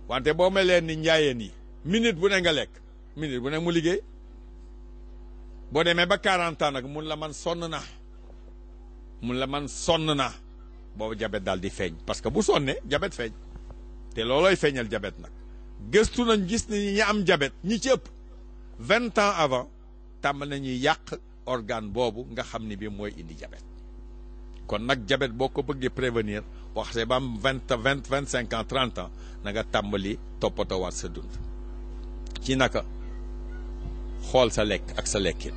wante boo melee ni njaayeen yi minute bu ne nga lekk minute bu ne mu liggéey boo demee ba 40 ans nag mun la man sonn naa boobu jabet daal di feeñ parce que bu sonnee jabet feeñ te loolooy feeñal jabet nag gëstu nañ gis ni ñi am jabet ñi ci ëpp 20 ans avant tàmm nañuy yàq organe boobu nga xam ni bi mooy indi jabet kon nag jabet boo ko bëggee prévenir waxte ba am 25 ans 30 ans na nga tàmbali toppatoo waat sa dund ci naka xool sa lekk ak sa lekkin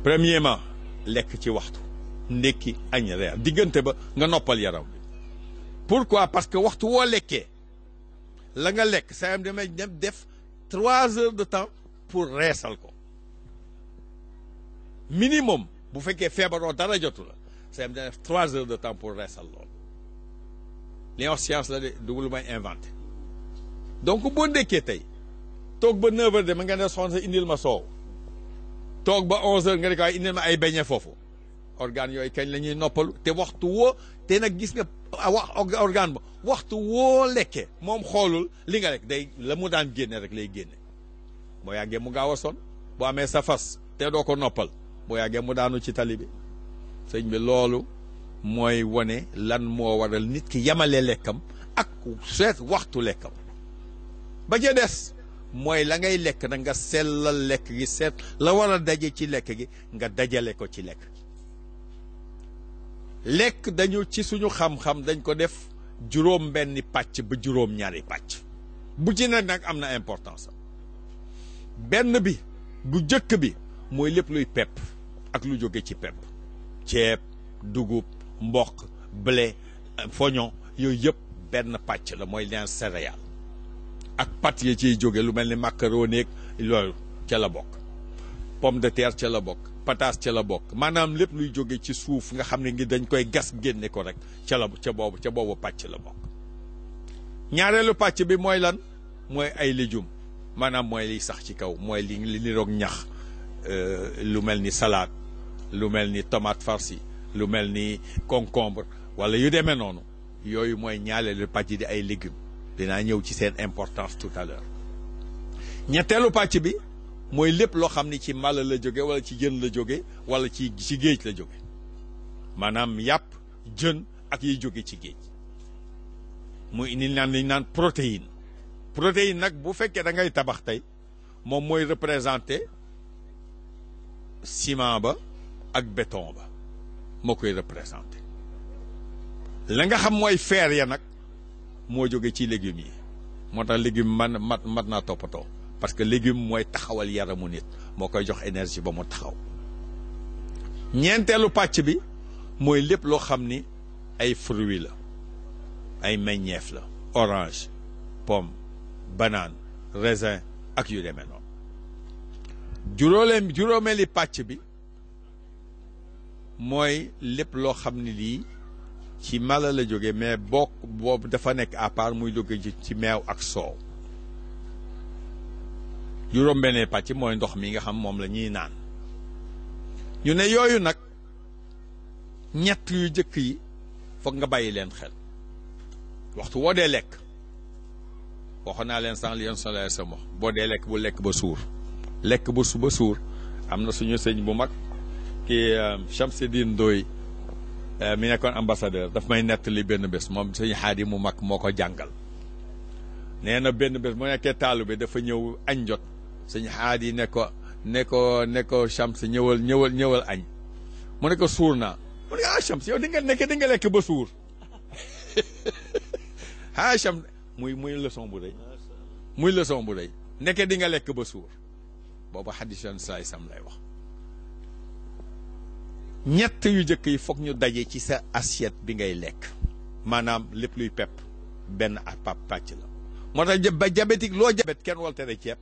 premièrement lekk ci waxtu ndekki añ reer diggante ba nga noppal yaram bi pourquoi parce que waxtu woo lekkee la nga lekk saa yam damay def 3 heures de temps pour reesal ko minimum bu fekkee feebaroo dara jotu la saa yam dana def 3 heures de temps pour reesal loolu li wax science la de dugg lu may inventé donc boo ndekkee tey toog ba 9 heures de ma nga ne soxna sa indil ma soow toog ba 11 heures nga ne ko waaye indil ma ay beñe foofu organe yooyu kañ la ñuy noppalu te waxtu woo te nag gis nga organe ba waxtu woo lekkee moom xoolul li nga lekk day la mu daan génne rek lay génne boo yàggee mu gaaw a son boo amee sa fas te doo ko noppal boo yàggee mu daanu ci tali bi sëñ bi loolu mooy wane lan moo waral nit ki yamale lekkam ak seet waxtu lekkam ba ca des mooy la ngay lekk nag nga sellal lekk gi seet la war a daje ci lekk gi nga dajale ko ci lekk lekk dañu ci suñu xam-xam dañ ko def juróom benni pàcc ba juróom ñaari pàcc bu ci ne nag am na importance benn bi bu jëkk bi mooy lépp luy pepp ak lu jóge ci pepp ceeb dugub mboq blé foño yooyu yëpp benn pàcc la mooy leen céréales ak pâtes yi ciy jóge lu mel ni macaroni loolu ca la bokk pomme de terre ca la bokk pataas ca la bokk maanaam lépp luy jóge ci suuf nga xam ne ngi dañ koy gas génne ko rek ca boobu pàcc la bokk ñaareelu pàcc bi mooy lan mooy ay légumes maanaam mooy liy sax ci kaw mooy li niroog ñax lu mel ni salade lu mel ni tomate farci lu mel ni concombre wala yu demee noonu yooyu mooy ñaareelu pàcc di ay légumes dinaa ñëw ci seen importance tout à l'heure ñetteelu pàcc bi mooy lépp loo xam ni ci mala la jóge wala ci jën la jóge wala ci géej la jóge maanaam yàpp jën ak yiy jóge ci géej muy ni naan protéine nag bu fekkee da ngay tabax tey moom mooy représenter ciment ba ak béton ba moo koy représenter la nga xam mooy fer ya nag moo jóge ci légumes yi moo tax légume mat naa toppatoo parce que légume mooy taxawal yaramu nit moo koy jox énergie ba mu taxaw ñeenteelu pàcc bi mooy lépp loo xam ni ay fruits la ay meññeef la orange pomme banane raisin ak yu demee noonu juróomeeli pàcc bi mooy lépp loo xam ni lii ci mala la jóge mais boobu dafa nekk à part muy jóge ci meew ak soow juróom-benn pàcc mooy ndox mi nga xam moom la ñuy naan ñu ne yooyu nag ñett yu jëkk yi foog nga bàyyi leen xel waxtu woo dee lekk waxoon naa leen sànq li yoon solaire sama boo dee lekk bu lekk ba suur lekk ba suur am na suñu sëñ bu mag kii Chamsidine Ndoye mi nekkoon ambassadeur daf may nettali benn bés moom sëñ Xaadi mu mag moo ko jàngal nee na benn bés mu nekkee taalu bi dafa ñëw añ jot sëñ Xaadi ne ko Chams ñëwal añ mu ne ko suur naa mu ne Chams yow di nga lekk ba suur Chams muy leçon bu rëy nekke di nga lekk ba suur boobu xadis yoon saay sam lay wax ñett yu jëkk yi foog ñu daje ci sa assiette bi ngay lekk maanaam lépp luy pepp benn pàcc la moo tax ba diabétique loo diabète kenn wal tere ceeb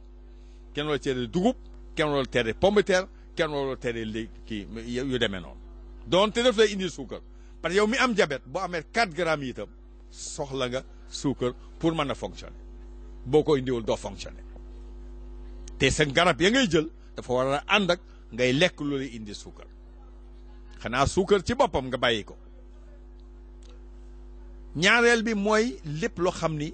kenn wal tere dugub kenn wal tere pomme de terre kenn wal tere léegi kii yu demee noonu doonte daf lay indil suukar parce que yow mi am diabète boo amee 4 grammes yi itam soxla nga suukar pour mën a fonctionner boo ko indiwul doo fonctionner te seen garab ya ngay jël dafa war a ànd ak ngay lekk lu lay indi suukar xanaa suukar ci boppam nga bàyyi ko ñaareel bi mooy lépp loo xam ni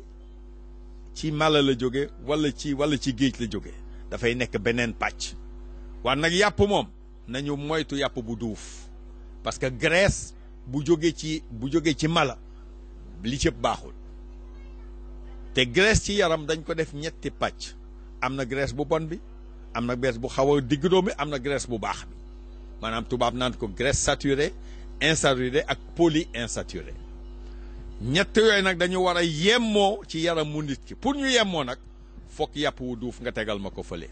ci mala la jóge wala ci géej la jóge dafay nekk beneen pàcc waaye nag yàpp moom nañu moytu yàpp bu duuf parce que graisse bu jóge ci mala li cëpp baaxul te graisse ci yaram dañ ko def ñetti pàcc am na graisse bu bon bi am na graisse bu xaw a digg doomu bi am na graisse bu baax bi maanaam tubaab naan ko graisse saturée insaturée ak polyinsaturée ñett yooyu nag dañu war a yemmoo ci yaram mu nit ki pour ñu yemmoo nag fokk yàpp wu duuf nga tegal ma ko fële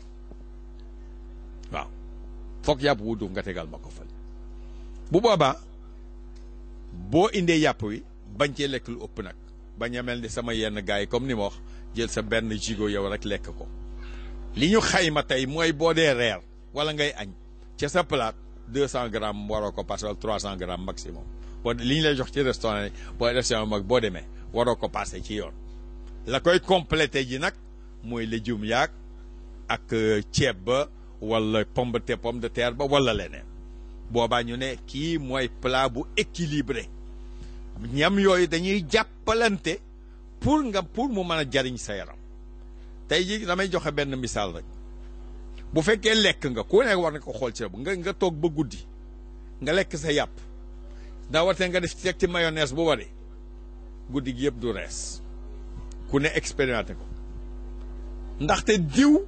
waaw fokk yàpp wu duuf nga tegal ma ko fële bu boobaa boo indee yàpp wi bañ cee lekk lu ëpp nag bañ a mel ni sama yenn gars yi comme ni ma wax jël sa benn jigo yow rek lekk ko li ñu xayma tey mooy boo dee reer wala ngay añ ca sa plate 200 grammes waroo ko passé wala 300 grammes maximum boo li ñu lay jox ci restaurant yi mag boo demee waroo ko passé ci yoon la koy complété ji nag mooy légumes yaag ak ceeb ba wala pomme de terre ba wala leneen boobaa ñu ne kii mooy plat bu équilibré ñam yooyu dañuy jàppalante pour mu mën a jariñ sa yaram tey ji damay joxe benn misaal rek bu fekkee lekk nga ku nekk war na ko xool ci nga toog ba guddi nga lekk sa yàpp daa warte nga def ci mayonnaise bu bari guddi gi yëpp du rees ku ne expérimenté ko ndaxte diw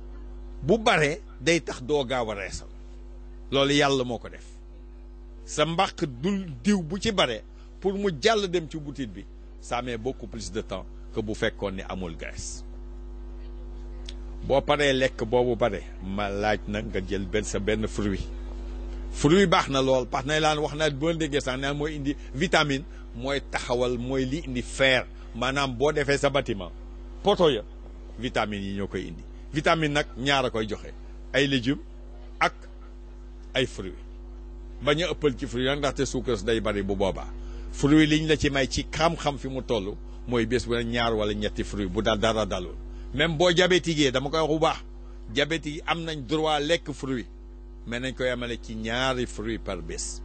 bu baree day tax doo gaaw a reesal loolu yàlla moo ko def sa mbàq dul diw bu ci bare pour mu jàll dem ci butit bi ça met beaucoup plus de temps que bu fekkoon ni amul graisse. boo paree lekk boobu bare ma laaj nag nga jël benn fruit baax na lool parce que laan wax naa boo déggee sax naan mooy indi vitamine mooy taxawal mooy li indi fer maanaam boo defee sa bâtiment poto ya vitamines yi ñoo koy indi vitamine nag ñaar a koy joxe ay légumes ak ay fruits bañ a ëppal ci fruits nag ndaxte suukar day bari bu boobaa fruits liñ la ci may ci xam-xam fi mu toll mooy bés bu ne ñaar wala ñetti fruits bu dara dalul même boo diabétique dama koy wax bu baax diabétique yi am nañ droit lekk fruits mais nañ koy amale ci ñaari fruits par bés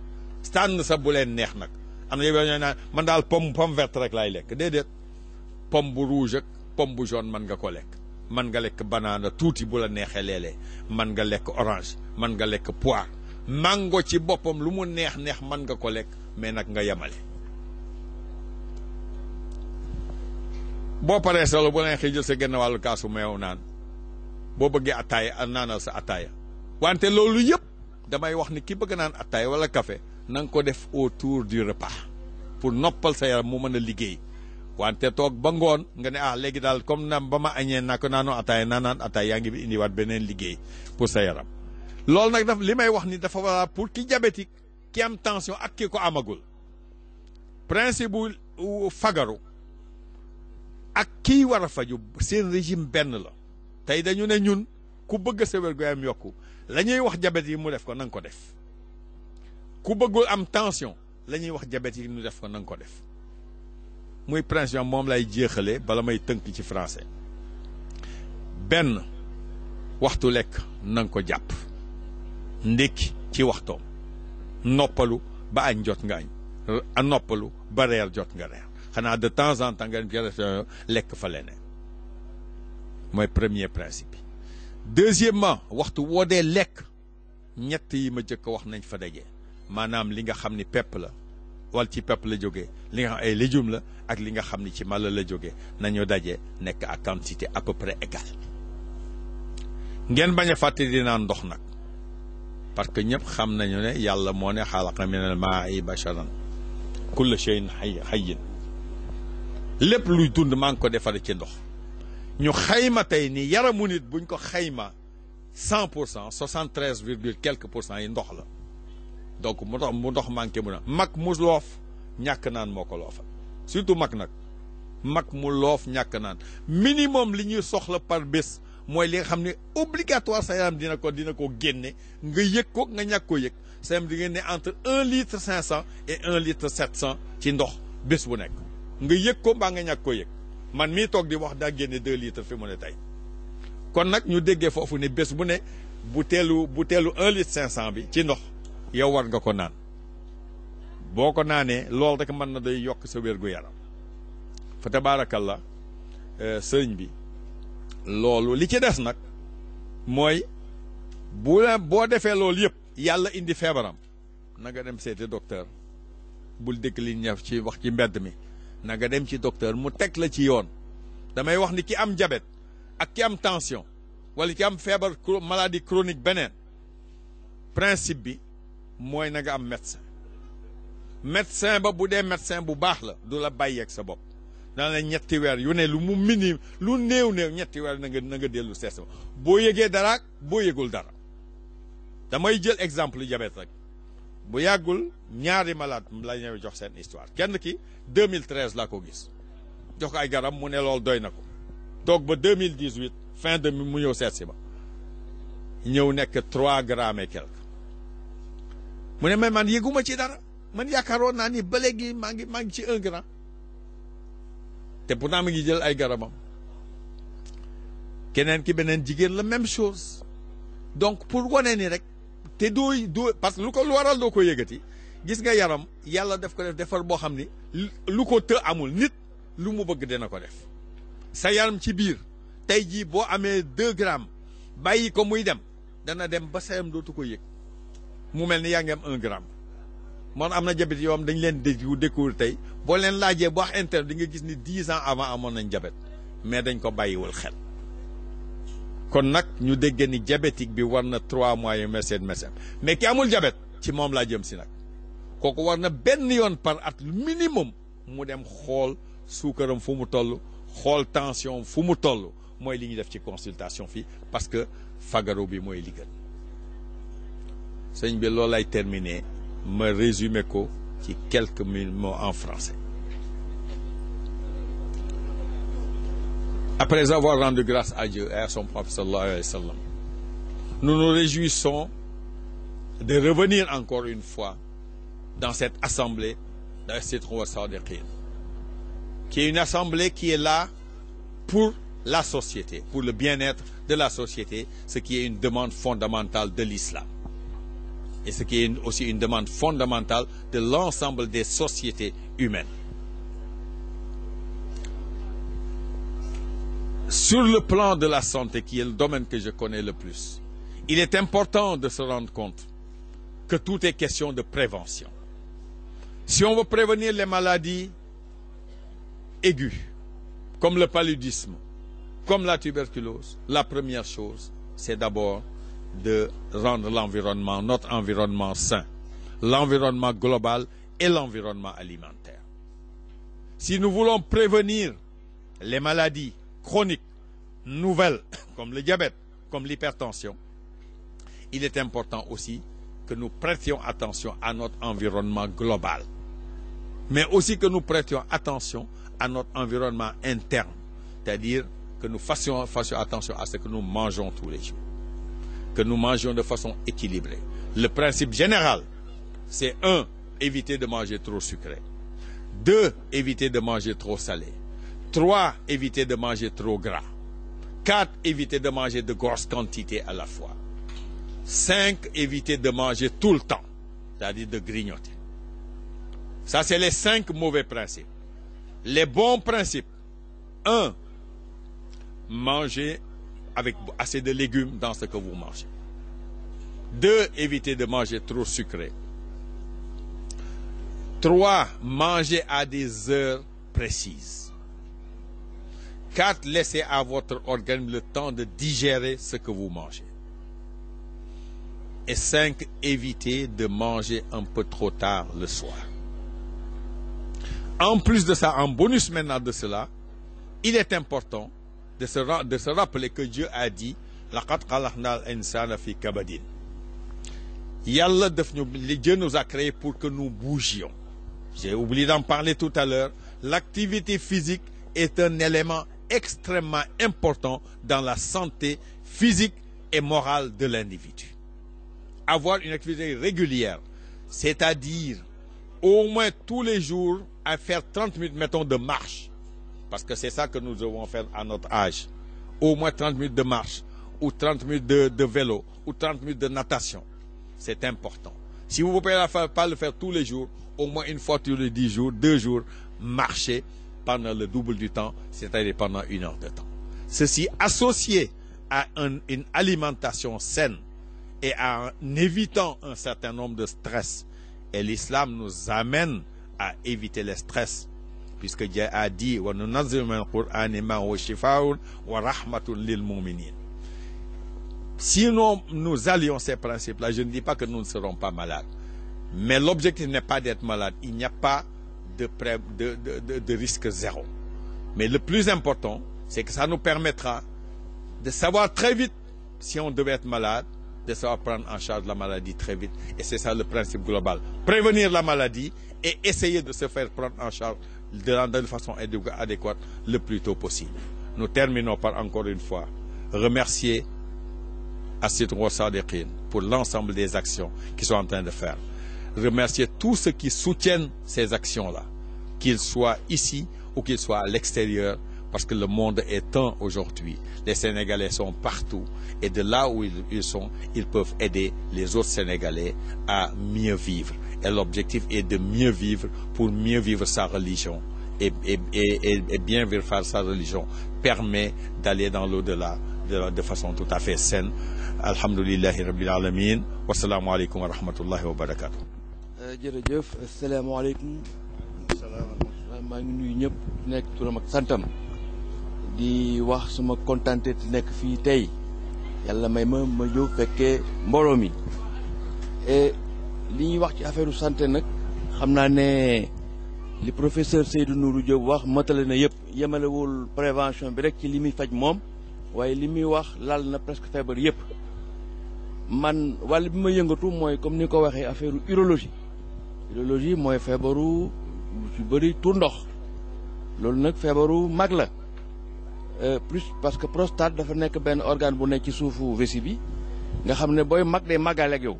tànn sa bu leen neex nag am na yow ñoo naan man daal pomme verte rek laay lekk déedéet pomme bu rouge ak pomme bu jaune mën nga ko lekk mën nga lekk banana tuuti bu la neexee léeg-léeg mën nga lekk orange mën nga lekk poire mango ci boppam lu mu neex mën nga ko lekk mais nag nga yemale. boo paree solo bu la neexee jël sa genn wàllu kaasu meew naan boo bëggee attaaya naanal sa attaaya wante loolu yëpp damay wax ni ki bëgg naan attaaya wala café na nga ko def autour du repas pour noppal sa yaram mu mën a liggéey wante toog ba ngoon nga ne léegi daal comme na ba ma añee naa ko naanoo attaaya naan attaaya yaa ngi bi indiwaat beneen liggéey pour sa yaram. loolu nag daf li may wax ni dafa war pour ki diabétique ki am tension ak ki ko amagul principe bu fagaru ak kii war a faju seen régime benn la tey dañu ne ñun ku bëgg sa wér-gu-yaram yokku la ñuy wax diabète yi mu def ko na nga ko def ku bëggul am tension la ñuy wax diabète yi mu def ko na nga ko def muy principe moom lay jeexalee bala may tënk ci français benn waxtu lekk na nga ko jàpp ndékki ci waxtoom noppalu ba añ jot nga añ noppalu ba reer jot nga reer xanaa de temps en temps nga dem ci restaurant lekk fa leneen mooy premier principe bi. deuxièmement waxtu woo dee lekk ñett yi ma jëkk wax nañ fa daje maanaam li nga xam ni pepp la wala ci pepp la jógee li nga xam ay légumes la ak li nga xam ni ci mala la jógee nañu daje nekk à quantité à peu près égale. ngeen bañ a fàtte di naan ndox nag parce que ñëpp xam nañu ne yàlla moo ne xalaqa minal maa'i basharan kulla shay'in hayyin lépp luy dund maa ngi ko defare ci ndox. ñu xayma tey ni yaramu nit buñ ko xayma 100% 73 virgule quelque pour cent yi ndox la donc mu ndox manqué mu na mag mu loof ñàkk naan moo ko loofal surtout mag nag mag mu loof ñàkk naan minimum li ñuy soxla par bés mooy li nga xam ne obligatoire sa yaram dina ko génne nga yëg ko nga ñàkk ko yëg sa yaram di ngeen ne entre 1 litre 500 et 1 litre 700 ci ndox bés bu nekk nga yëg ko mbaa nga ñàkk ko yëg man mii toog di wax daa génne 2 litres fi mu ne tey kon nag ñu déggee foofu ne bés bu ne bu teelu 1 litre 500 bi ci ndox yow war nga ko naan boo ko naanee loolu rek mën na day yokk sa wér-gu-yaram fa tabaarakallah sëriñ bi loolu li ci des nag mooy boo defee loolu yëpp yàlla indi feebaram na nga dem seeti docteur bul dégg li ñëw ci wax ci mbedd mi na nga dem ci docteur mu teg la ci yoon damay wax ni ki am diabète ak ki am tension wala ki am feebar maladie chronique beneen principe bi mooy na nga am médecin ba bu dee médecin bu baax la du la bàyyeeg sa bopp dana la ñetti weer yu ne lu mu minime lu néew ñetti weer na nga dellu sees ba boo yëgee dara boo yëgul dara damay jël exemple diabète rek bu yàggul ñaari malade la ñëw jox seen histoire kenn ki 2013 laa ko gis jox ko ay garab mu ne loolu doy na ko toog ba 2018 fin de mu ñëw seet si ba ñëw nekk 3 grammes et quelque mu ne mais man yëguma ci dara man yaakaaroon naa ni ba léegi maa ngi ci 1 gramme te pourtant mi ngi jël ay garabam keneen ki beneen jigéen la même chose donc pour wane ni rek te doo parce que lu waral doo ko yëgati gis nga yaram yàlla def ko defar boo xam ni lu ko të amul nit lu mu bëgg dina ko def sa yaram ci biir tey jii boo amee 2 grammes bàyyi ko muy dem dana dem ba sa yaram dootu ko yëg mu mel ni yaa ngi am 1 gramme moom am na diabète yoo am dañ leen découvrir tey boo leen laajee bu wax interne di nga gis ni 10 ans avant amoon nañ diabète mais dañ ko bàyyiwul xel kon nag ñu dégg ni diabétique bi war na 3 mois yu seen médecin mais ki amul diabète ci moom laa jëm si nag kooku war na benn yoon par at minimum mu dem xool suukaram fu mu toll xool tension fu mu toll mooy li ñuy def ci consultation fii parce que fagaru bi mooy li gën sëñ bi loolu lay terminer ma résumer ko ci quelques mots en français. Après avoir rendu grâce à Dieu et à son prophète sallallahu alayhi wa sallam, nous nous réjouissons de revenir encore une fois dans cette assemblée d'As-Sidq Sadiqin, qui est une assemblée qui est là pour la société, pour le bien-être de la société, ce qui est une demande fondamentale de l'islam. Et ce qui est aussi une demande fondamentale de l'ensemble des sociétés humaines. Sur le plan de la santé, qui est le domaine que je connais le plus, il est important de se rendre compte que tout est question de prévention. Si on veut prévenir les maladies aiguës, comme le paludisme, comme la tuberculose, la première chose, c'est d'abord de rendre l'environnement, notre environnement sain, l'environnement global et l'environnement alimentaire. Si nous voulons prévenir les maladies chroniques, nouvelles, comme le diabète, comme l'hypertension, il est important aussi que nous prêtions attention à notre environnement global, mais aussi que nous prêtions attention à notre environnement interne, c'est-à-dire que nous fassions attention à ce que nous mangeons tous les jours, que nous mangions de façon équilibrée. Le principe général, c'est 1, éviter de manger trop sucré, 2, éviter de manger trop salé, 3, éviter de manger trop gras, 4, éviter de manger de grosses quantités à la fois, 5, éviter de manger tout le temps, c'est-à-dire de grignoter. Ça, c'est les 5 mauvais principes. Les bons principes, 1, manger avec assez de légumes dans ce que vous mangez. 2, éviter de manger trop sucré. 3, manger à des heures précises. 4, laissez à votre organisme le temps de digérer ce que vous mangez. Et 5, évitez de manger un peu trop tard le soir. En plus de ça, en bonus maintenant de cela, il est important de se rappeler que Dieu a dit laqad khalaqnal insana fi kabadin. Dieu nous a créés pour que nous bougions. J'ai oublié d'en parler tout à l'heure. L'activité physique est un élément extrêmement important dans la santé physique et morale de l'individu. Avoir une activité régulière, c'est-à-dire au moins tous les jours à faire 30 minutes, mettons, de marche, parce que c'est ça que nous devons faire à notre âge, au moins 30 minutes de marche, ou 30 minutes de vélo, ou 30 minutes de natation, c'est important. Si vous ne pouvez pas le faire tous les jours, au moins une fois tous les 10 jours, 2 jours, marchez pendant le double du temps, c'est-à-dire pendant 1 heure de temps. Ceci associé à une alimentation saine et en évitant un certain nombre de stress. Et l'islam nous amène à éviter les stress, puisque Dieu a dit wa nunazzilu minal Qur'ani ma huwa shifaa'un wa rahmatun lil mu'minin. Si nous allions ces principes-là, je ne dis pas que nous ne serons pas malades, mais l'objectif n'est pas d'être malade. Il n'y a pas de risque zéro. Mais le plus important, c'est que ça nous permettra de savoir très vite si on devait être malade, de savoir prendre en charge la maladie très vite. Et c'est ça le principe global. Prévenir la maladie et essayer de se faire prendre en charge de façon adéquate le plus tôt possible. Nous terminons par encore une fois remercier As-Sidq Sadiqin pour l'ensemble des actions qu'ils sont en train de faire. Remercier tous ceux qui soutiennent ces actions-là, qu'ils soient ici ou qu'ils soient à l'extérieur, parce que le monde est un aujourd'hui. Les Sénégalais sont partout et de là où ils sont, ils peuvent aider les autres Sénégalais à mieux vivre. Et l'objectif est de mieux vivre pour mieux vivre sa religion. Et bien vivre sa religion permet d'aller dans l'au-delà de façon tout à fait saine. Alhamdulillahi Rabbil Alamin. Wassalamu alaikum wa rahmatullahi wa barakatuh. Jërëjëf, asalaamaaleykum. Maa ngi nuyu ñëpp nekk turam ak santam. Di wax sama kontante nekk fii tey yàlla may ma ñëw fekkee mbooloo mi et li ñuy wax ci affaire santé nag xam naa ne li professeur Seydou Nourou Diop wax matale na yëpp yemalewul prévention bi rek ci li muy faj moom waaye li muy wax lal na presque feebar yëpp man wàll bi ma yëngatu mooy comme ni ko waxee affaire urologie urologie mooy feebaru ci bëri tur ndox loolu nag feebaru mag la plus parce que prostate dafa nekk benn organe bu nekk ci suufu vessie bi nga xam ne booy mag day màggaale ak yow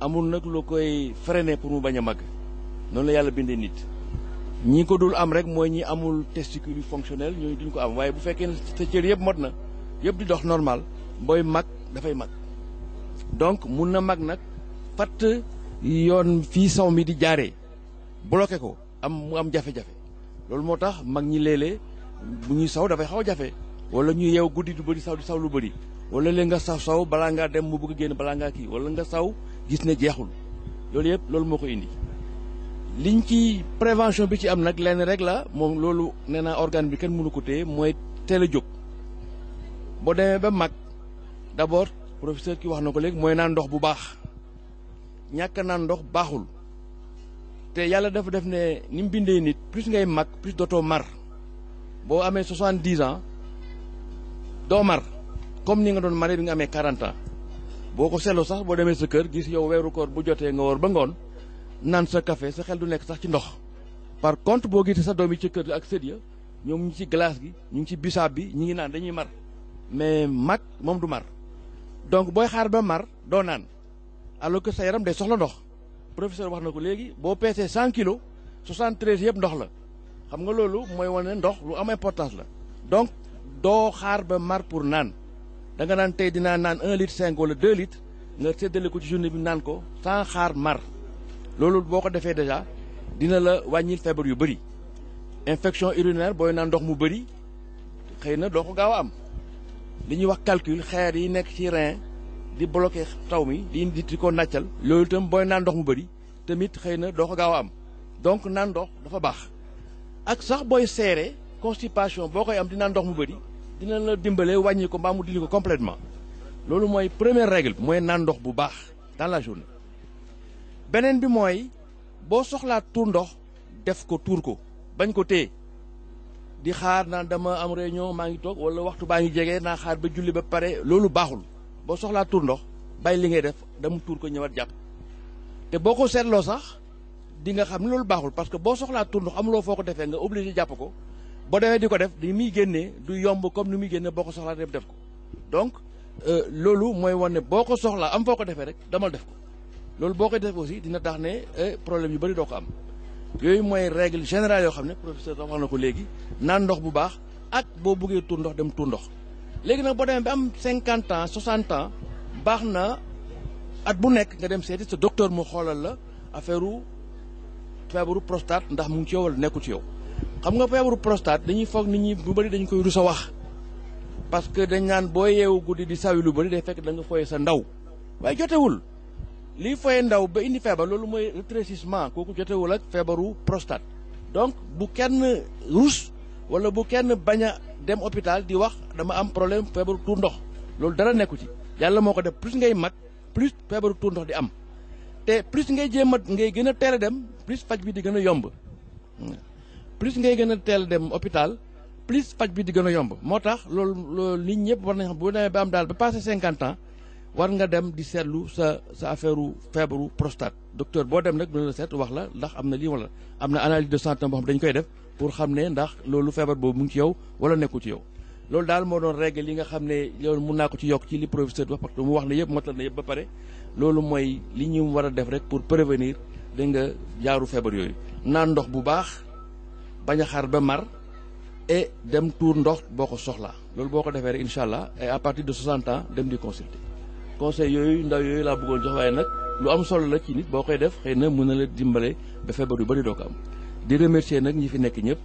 amul nag lu koy freiner pour mu bañ a màgg noonu la yàlla bindee nit ñi ko dul am rek mooy ñi amul testicule fonctionnel ñooñu duñ ko am waaye bu fekkee ne sa cër yëpp mot na yëpp di dox normal booy mag dafay mag donc mun na mag nag fatt yoon fii saw mi di jaaree bloqué ko mu am jafe-jafe loolu moo tax mag ñi léeg-léeg bu ñuy saw dafay xaw a jafe wala ñu yeew guddi du bëri saw di saw lu bëri wala léegi nga saw balaa ngaa dem mu bëgg génn balaa ngaa kii wala nga saw gis ne jeexul loolu yëpp loolu moo ko indi liñ ci prévention bi ci am nag lenn rek la moom loolu nee naa organe bi kenn mënu ko téye mooy teel a jóg boo demee ba mag d'abord professeur ki wax na ko léegi mooy naan ndox bu baax ñàkk naan ndox baaxul te yàlla dafa def ne ni mu bindee nit plus ngay mag plus dootoo mar boo amee 70 ans doo mar comme ni nga doon maree bi nga amee 40 ans boo ko seetloo sax boo demee sa kër gis yow weeru koor bu jotee nga woor ba ngoon naan sa café sa xel du nekk sax ci ndox par contre boo gisee sa doom yi ci kër ak sët ya ñoom ñu ngi ci glace gi ñu ngi ci bisaab bi ñu ngi naan dañuy mar mais mag moom du mar donc booy xaar ba mar doo naan alors que sa yaram day soxla ndox professeur wax na ko léegi boo peesee 100 kilos 73 yëpp ndox la xam nga loolu mooy wane ndox lu am importance la donc doo xaar ba mar pour naan da nga naan tey dinaa naan 1 litre 5 wala 2 litres nga séddale ko ci journée bi naan ko sans xaar mar loolu boo ko defee déjà dina la wàññil feebar yu bëri infection urinaire booy naan ndox mu bëri xëy na doo ko gaaw a am li ñuy wax calcul xeer yi nekk ci rein di bloqué taw mi di ko nàccal loolu itam booy naan ndox mu bëri tamit xëy na doo ko gaaw a am donc naan ndox dafa baax ak sax booy seere constipation boo koy am di naan ndox mu bëri dina la dimbale wàññi ko mbaa mu dindi ko complètement loolu mooy première règle mooy naan ndox bu baax dans la journée beneen bi mooy boo soxlaa tuur ndox def ko tuur ko bañ ko téye di xaar naan dama am réunion maa ngi toog wala waxtu baa ngi jege naa xaar ba julli ba pare loolu baaxul boo soxlaa tuur ndox bàyyi li ngay def dama tuur ko ñëwaat jàpp te boo ko seetloo sax di nga xam ne loolu baaxul parce que boo soxlaa tuur ndox amuloo foo ko defee nga obligé jàpp ko boo demee di ko def ni muy génnee du yomb comme ni muy génnee boo ko soxlaa def ko donc loolu mooy wane ne boo ko soxlaa am foo ko defee rek damal def ko loolu boo koy def aussi dina tax ne problème yu bëri doo ko am yooyu mooy règle générale yoo xam ne professeur da wax na ko léegi naan ndox bu baax ak boo buggee tuur ndox dem tuur ndox léegi nag boo demee ba am 50 ans 60 ans baax na at bu nekk nga dem seeti sa docteur mu xoolal la affaire feebaru prostate ndax mu ngi ci yow wala nekkul ci yow xam nga feebaru prostate dañuy foog nit ñi bu bëri dañu koy rus a wax parce que dañ naan boo yeewu guddi di sawi lu bëri day fekk da nga foyee sa ndaw waaye jotewul lii foyee ndaw ba indi feebar loolu mooy rétrécissement kooku jotewul ak feebaru prostate donc bu kenn rus wala bu kenn bañ a dem hôpital di wax dama am problème feebaru tuur ndox loolu dara nekku ci yàlla moo ko def plus ngay mag plus feebaru tuur ndox di am te plus ngay jéem a ngay gën a teel a dem plus faj bi di gën a yomb plus ngay gën a teel a dem hôpital plus faj bi di gën a yomb moo tax loolu nit ñëpp war nañ xam bu demee ba am daal ba passé 50 ans war nga dem di seetlu sa affaire feebaru prostate docteur boo dem nag dina la seet wax la ndax am na lii wala am na analyse de santé boo xam dañu koy def pour xam ne ndax loolu feebar boobu mu ngi ci yow wala nekkul ci yow loolu daal moo doon règle li nga xam ne loolu mun naa ko ci yokk ci li professeur wax parce que mu wax ne yëpp motal na yëpp ba pare loolu mooy li ñu war a def rek pour prévenir dégg nga jaaru feebar yooyu naan ndox bu baax bañ a xaar ba mar et dem tuur ndox boo ko soxlaa loolu boo ko defee rek incha allah et à partir de 60 ans dem di consulter conseil yooyu ndaw yooyu laa bëggoon jox waaye nag lu am solo la ci nit boo koy def xëy na mën na la dimbale ba feebar yu bëri doo ko am di remercier nag ñi fi nekk ñëpp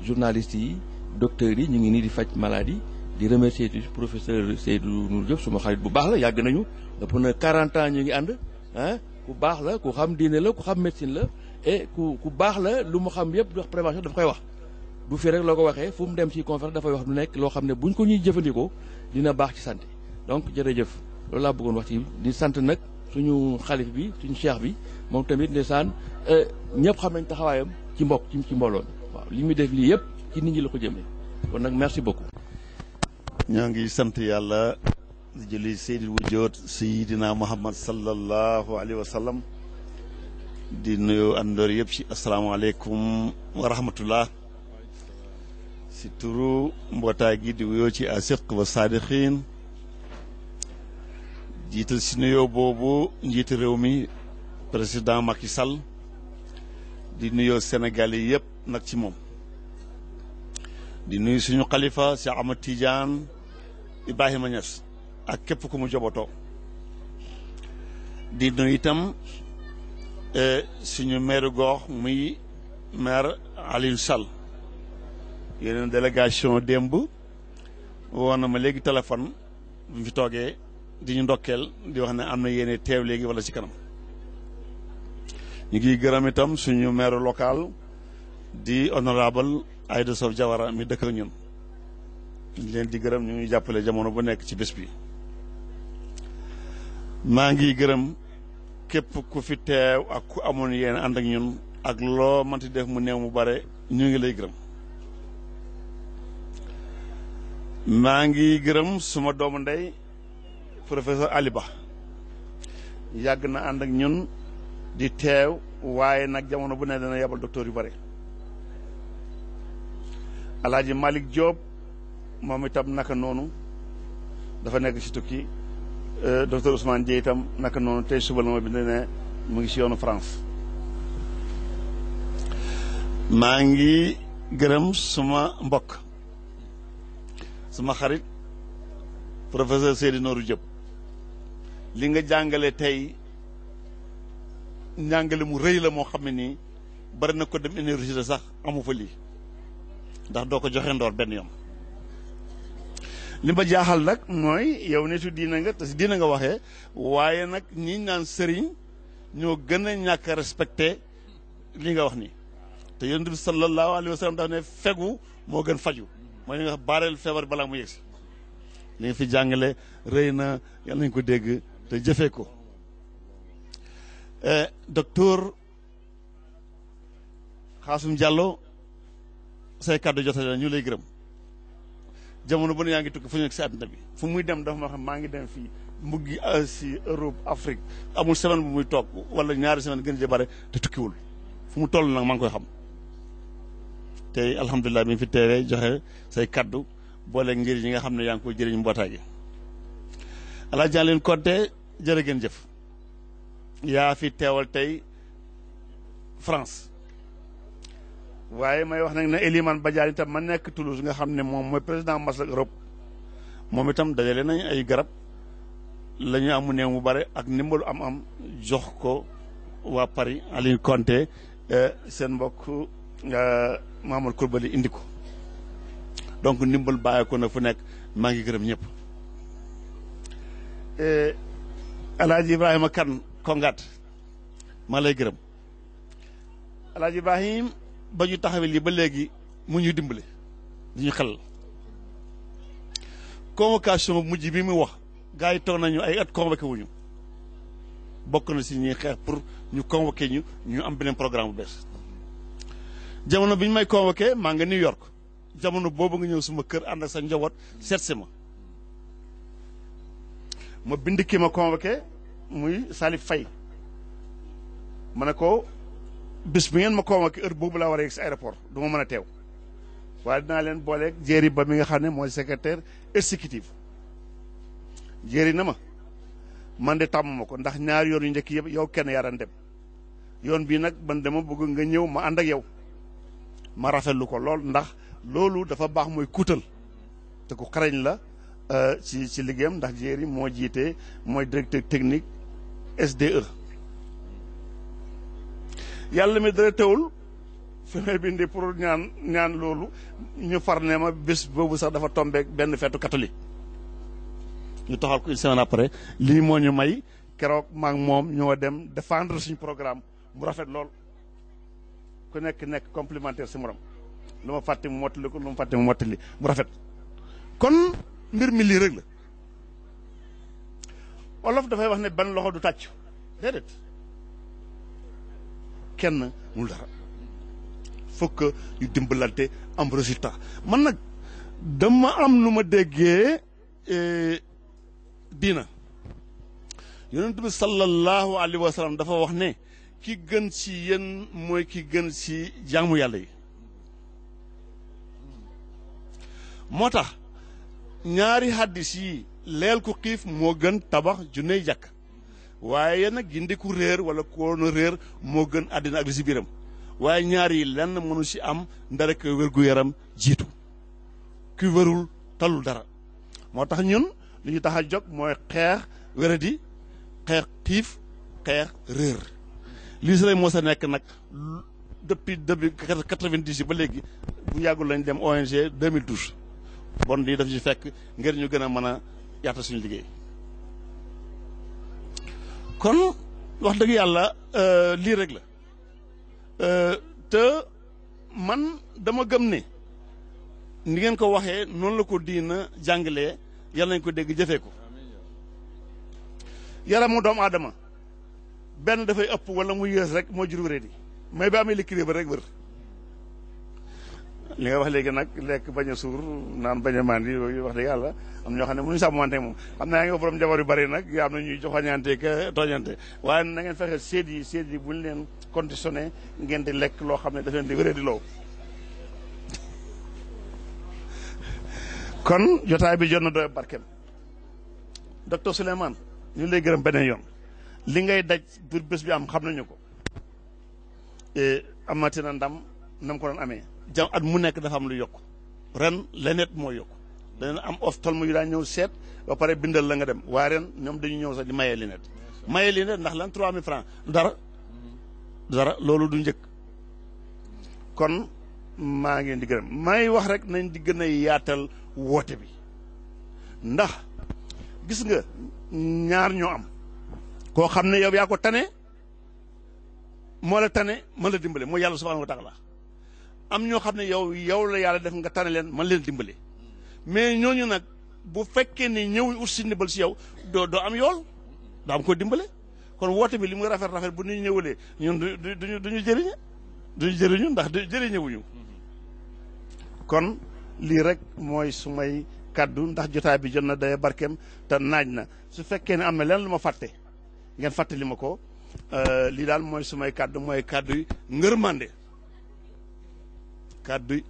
journalistes yi docteurs yi ñu ngi nii di faj maladie di remercier ci professeur Seydou Nourou Diop suma xarit bu baax la yàgg nañu ëpp na 40 ans ñu ngi ànd ah ku baax la ku xam diine la ku xam médecine la et ku baax la lu mu xam yëpp di wax prévention daf koy wax du fi rek loo ko waxee fu mu dem ci conférence dafay wax lu nekk loo xam ne buñ ko ñuy jëfandikoo dina baax ci santé donc jërëjëf loolu laa bëggoon wax ci di sant nag suñu xalif bi suñu cheikh bi moom tamit ndeysaan ñëpp xam nañ taxawaayam ci mbokk ci mbooloo mi waaw li muy def lii yëpp ci nit ñi la ko jëmee kon nag merci beaucoup. ñoo ngi sant yàlla di jëli seydil wujoot sayidina muhammad sallallahu alayhi wa sallam di nuyu àndoor yëpp ci asalaamaaleykum wa rahmatullah si turu mbootaay gi di wuyoo ci asiq wa saadiqin jiital si nuyoo boobu njiitu réew mi président Macky Sall di nuyoo Sénégal yi yëpp nag ci moom di nuyu suñu xalifa Cheikh Ahmad Tidiane Ibrahima Niass ak képp ku mu jobatoo di nuyu itam suñu maire gox muy maire Aliou Sall yeneen délégation démb woon na ma léegi téléphone bu fi toogee di ñu ndokkeel di wax ne am na yéene teew léegi wala ci kanam ñu ngi gërëm itam suñu maire local di honorable Aïda Sow Diawara mi dëkk ak ñun ñu leen di gërëm ñu ngi jàppale jamono bu nekk ci bés bi maa ngi gërëm képp ku fi teew ak ku amoon yéene ànd ak ñun ak loo mënti def mu néew mu bare ñu ngi lay gërëm maa ngi gërëm suma doomu ndey professeur Ali Ba yàgg na ànd ak ñun di teew waaye nag jamono bu ne dana yebal docteur yu bare Alaaji Malick Diop moom itam naka noonu dafa nekk ci tukki docteur Ousmane Dieye itam naka noonu tey suba la ma bind ne mu ngi ci yoonu France maa ngi gërëm suma mbokk suma xarit professeur Seydou Nourou Diop li nga jàngale tey njàngale mu rëy la moo xam ne nii bari na ko dem université sax amu fa lii ndax doo ko joxe ndoor benn yoon li ma jaaxal nag mooy yow nitu diina nga te si diina nga waxee waaye nag ñi naan sëriñ ñoo gën a ñàkk a respecté li nga wax nii te yonent bi sallallahu alayhi wa sallam daf ne fegu moo gën faju mooy li nga wax baareel feebar balaa mu yegsi li nga fi jàngale rëy na yàlla nañ ko dégg te jëfee ko docteur Xaasum Diallo say kàddu jotale la ñu lay gërëm jamono bu ne yaa ngi tukki fu ñu nekk si àdduna bi fu muy dem dafa ma xam maa ngi dem fii mu ngi Asie Europe Afrique amul semaine bu muy toog wala ñaari semaine gën a bare te tukkiwul fu mu toll nag maa ngi koy xam tey alhamdulilah mi ngi fi teewee joxe say kaddu booleeg njëriñ yi nga xam ne yaa ngi koy jëriñ mbootaay gi Alaaji Jaaleen Konte jërë ngeen jëf yaa fi teewal tey France waaye may wax nag ne Elimane Badiane itam ma nekk Toulouse nga xam ne moom mooy président Maslak Europe moom itam dajale nañ ay garab la ñu amu néew mu bare ak ndimbalu am jox ko waa Paris Aliou Konte seen mbokk Mamadou Koulibaly indi ko donc ndimbal bàyyi ko na fu nekk maa ngi gërëm ñëpp Alaaji Ibrahima Kane Kongat maa lay gërëm Alaaji Ibrahim ba ñu taxawee lii ba léegi mu ñu dimbale di ñu xelal convocation mujj bi mu wax gars yi toog nañu ay at convoqué wuñu bokk na si ñuy xeex pour ñu convoqué ñu am beneen programme bu bees jamono bi ñu may convoqué maa nga New York jamono boobu nga ñëw suma kër ànd ak sa njaboot seet si ma bind ki ma convoqué muy Salif Faye ma ne ko bis bi ngeen ma convoqué heure boobu laa war a yegg si aéroport du ma mën a teew waaye dinaa leen booleeg jéeri ba mi nga xam ne mooy secrétaire exécutif jéeri na ma man de tàmm ma ko ndax ñaari yoon yu njëkk yëpp yow kenn yaa daan dem yoon bii nag man dama bëgg nga ñëw ma ànd ak yow ma rafetlu ko lool ndax loolu dafa baax mooy kuutal te ku xarañ la ci liggéeyam ndax jéeri moo jiite mooy directeur technique SDE yàlla mi dara teewul fi may bindi pour ñaan loolu ñu far ne ma bés boobu sax dafa tombeek benn feetu catholique ñu taxal ko une semaine après lii moo ñu may keroog maa ngi moom ñoo dem défendre suñu programme mu rafet lool ku nekk complémentaire si morom lu ma fàtte mu mottali ko lu ma fàtte mu mottali mu rafet kon mbir mi lii rek la olof dafay wax ne benn loxo du tàcc déedéet kenn mënul dara faut que ñu dimbalante am résultat man nag dama am nu ma déggee diina yonent bi sallallahu alayhi wa sallam dafa wax ne ki gën ci yéen mooy ki gën ci jaamu yàlla yi moo tax ñaari haddis yi leel ku xiif moo gën tabax junney jàkk waaye nag gindi ku réer wala koona réer moo gën àddina ak li ci biiram waaye ñaar yi lenn mënu ci am ndara ko wér-gu-yaram jiitu ki wérul talul dara moo tax ñun li ñu tax a jóg mooy xeex wéradi xeex xiif xeex réer lii si lay moo sa nekk nag depuis 90 yi ba léegi bu yàggul lañ dem ONG 2012 bon lii daf ci fekk ngir ñu gën a mën a yaatal suñu liggéey kon wax dëgg yàlla lii rek la te man dama gëm ne ni ngeen ko waxee noonu la ko diina jàngalee yàlla nañ ko dégg jëfee ko yaramu doomu aadama benn dafay ëpp wala mu yées rek moo jur wéré di mais ba amee l'équilibre rek wër li nga wax léegi nag lekk bañ a suur naan bañ a mandi yooyu wax dëgg yàlla am ñoo xam ne mënuñu sàmmante moom xam naa nga borom jabar yu bari nag yaa am na ñuy joxañante ka tooñante waaye na ngeen fexe seet yi bu ñu leen conditionné ngeen di lekk loo xam ne daf leen di wéré di loo kon jotaay bi jot na doy barkeem docteur Souleymane ñu lay gërëm beneen yoon li ngay daj pour bés bi am xam nañu ko amati na ndam nam ko doon amee at mu nekk dafa am lu yokk ren lenet moo yokk dana am ophtalmo yu daan ñëw seet ba pare bindal la nga dem waaye ren ñoom dañu ñëw sax di mayee linet ndax lan 3000 francs dara loolu du njëkk kon maa ngi di gërëm may wax rek nañ di gën a yaatal woote bi ndax gis nga ñaar ñoo am koo xam ne yow yaa ko tane moo la tane mën la dimbale mooy yàlla subhanahu wa taala am ñoo xam ne yow la yàlla def nga tane leen mën leen dimbale mais ñooñu nag bu fekkee ne ñëw ut si ndimbal si yow doo am yool doo am ko dimbale kon woote bi li muy rafet bu ñu ñëwalee ñun duñu jëriñu ndax jëriñëwuñu kon lii rek mooy su may kàddu ndax jotaay bi jot na day barkeem te naaj na su fekkee ne am na leen lu ma fàtte ngeen fàttali ma ko lii daal mooy su may kàddu mooy kàddu yi ngërmande kàddu yi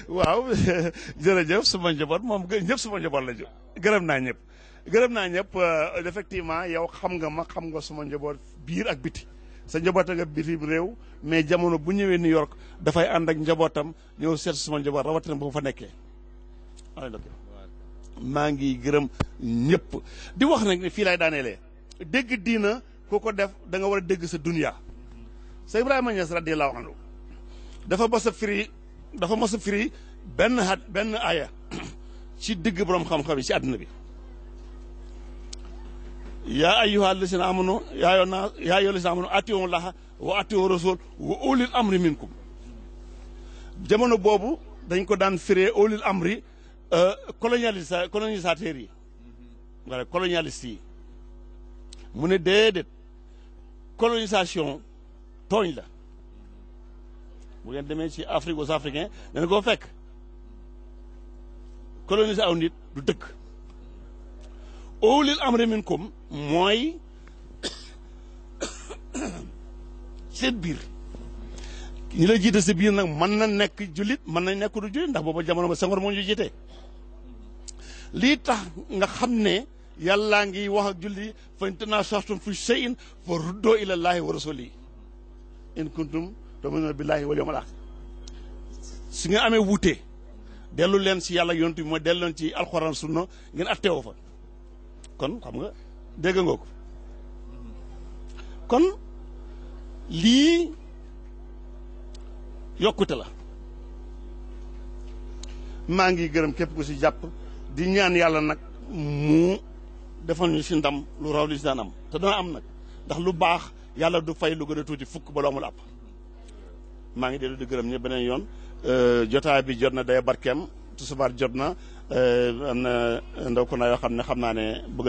waaw jërëjëf suma njaboot moom ñëpp suma njaboot la jëf gërëm naa ñëpp effectivement yow xam nga suma njaboot biir ak biti sa njaboot nga bitim réew mais jamono bu ñëwee New York dafay ànd ak njabootam ñëw seet suma njaboot rawatina bu fa nekkee maa ngi gërëm ñëpp di wax nag ne fii laay daaneelee dégg diina ku ko def da nga war a dégg sa dunya sa Ibrahima Niass radiyallahu anhu dafa mos a firi benn aaya ci digg borom xam-xam yi ci àdduna bi yaa ayyuha alladhina amanu yaa ayyuha alladhina amanu atii'u llaha wa atii'u rasul wa ulil amri minkum jamono boobu dañ ko daan firee ulil amri colonisateur yi wala colonialiste yi mu ne déedéet colonisation tooñ la bu ngeen demee ci Afrique aux Africains dana koo fekk coloniser aw nit du dëkk ulil amri minkum mooy seen biir ñi la jiite sa biir nag mën na nekk jullit mën na nekk du jullit ndax booba jamono ba Senghor moo ñu jiite lii tax nga xam ne yàllaa ngi wax ak julli fa in tanaaza'tum fi shay'in fa ruddoo ila llaahi wa rasuulihi in kuntum tu'minuuna billaahi wal yawmil aaxir su ngeen amee wuute dellu leen si yàlla yonent bi mooy dellu leen ci alxuraan sunna ngeen atteewoo fa kon xam nga dégg nga ko kon lii yokkute la maa ngi gërëm képp ku si jàpp di ñaan yàlla nag mu defal ñu si ndam lu raw li si daan am te dana am nag ndax lu baax yàlla du fay lu gën a tuuti fukk ba lu amul àpp maa ngi dellu di gërëm ñëpp beneen yoon jotaay bi jot na day barkeem tusubaar jot na am na ndaw ko naa yoo xam ne bëgg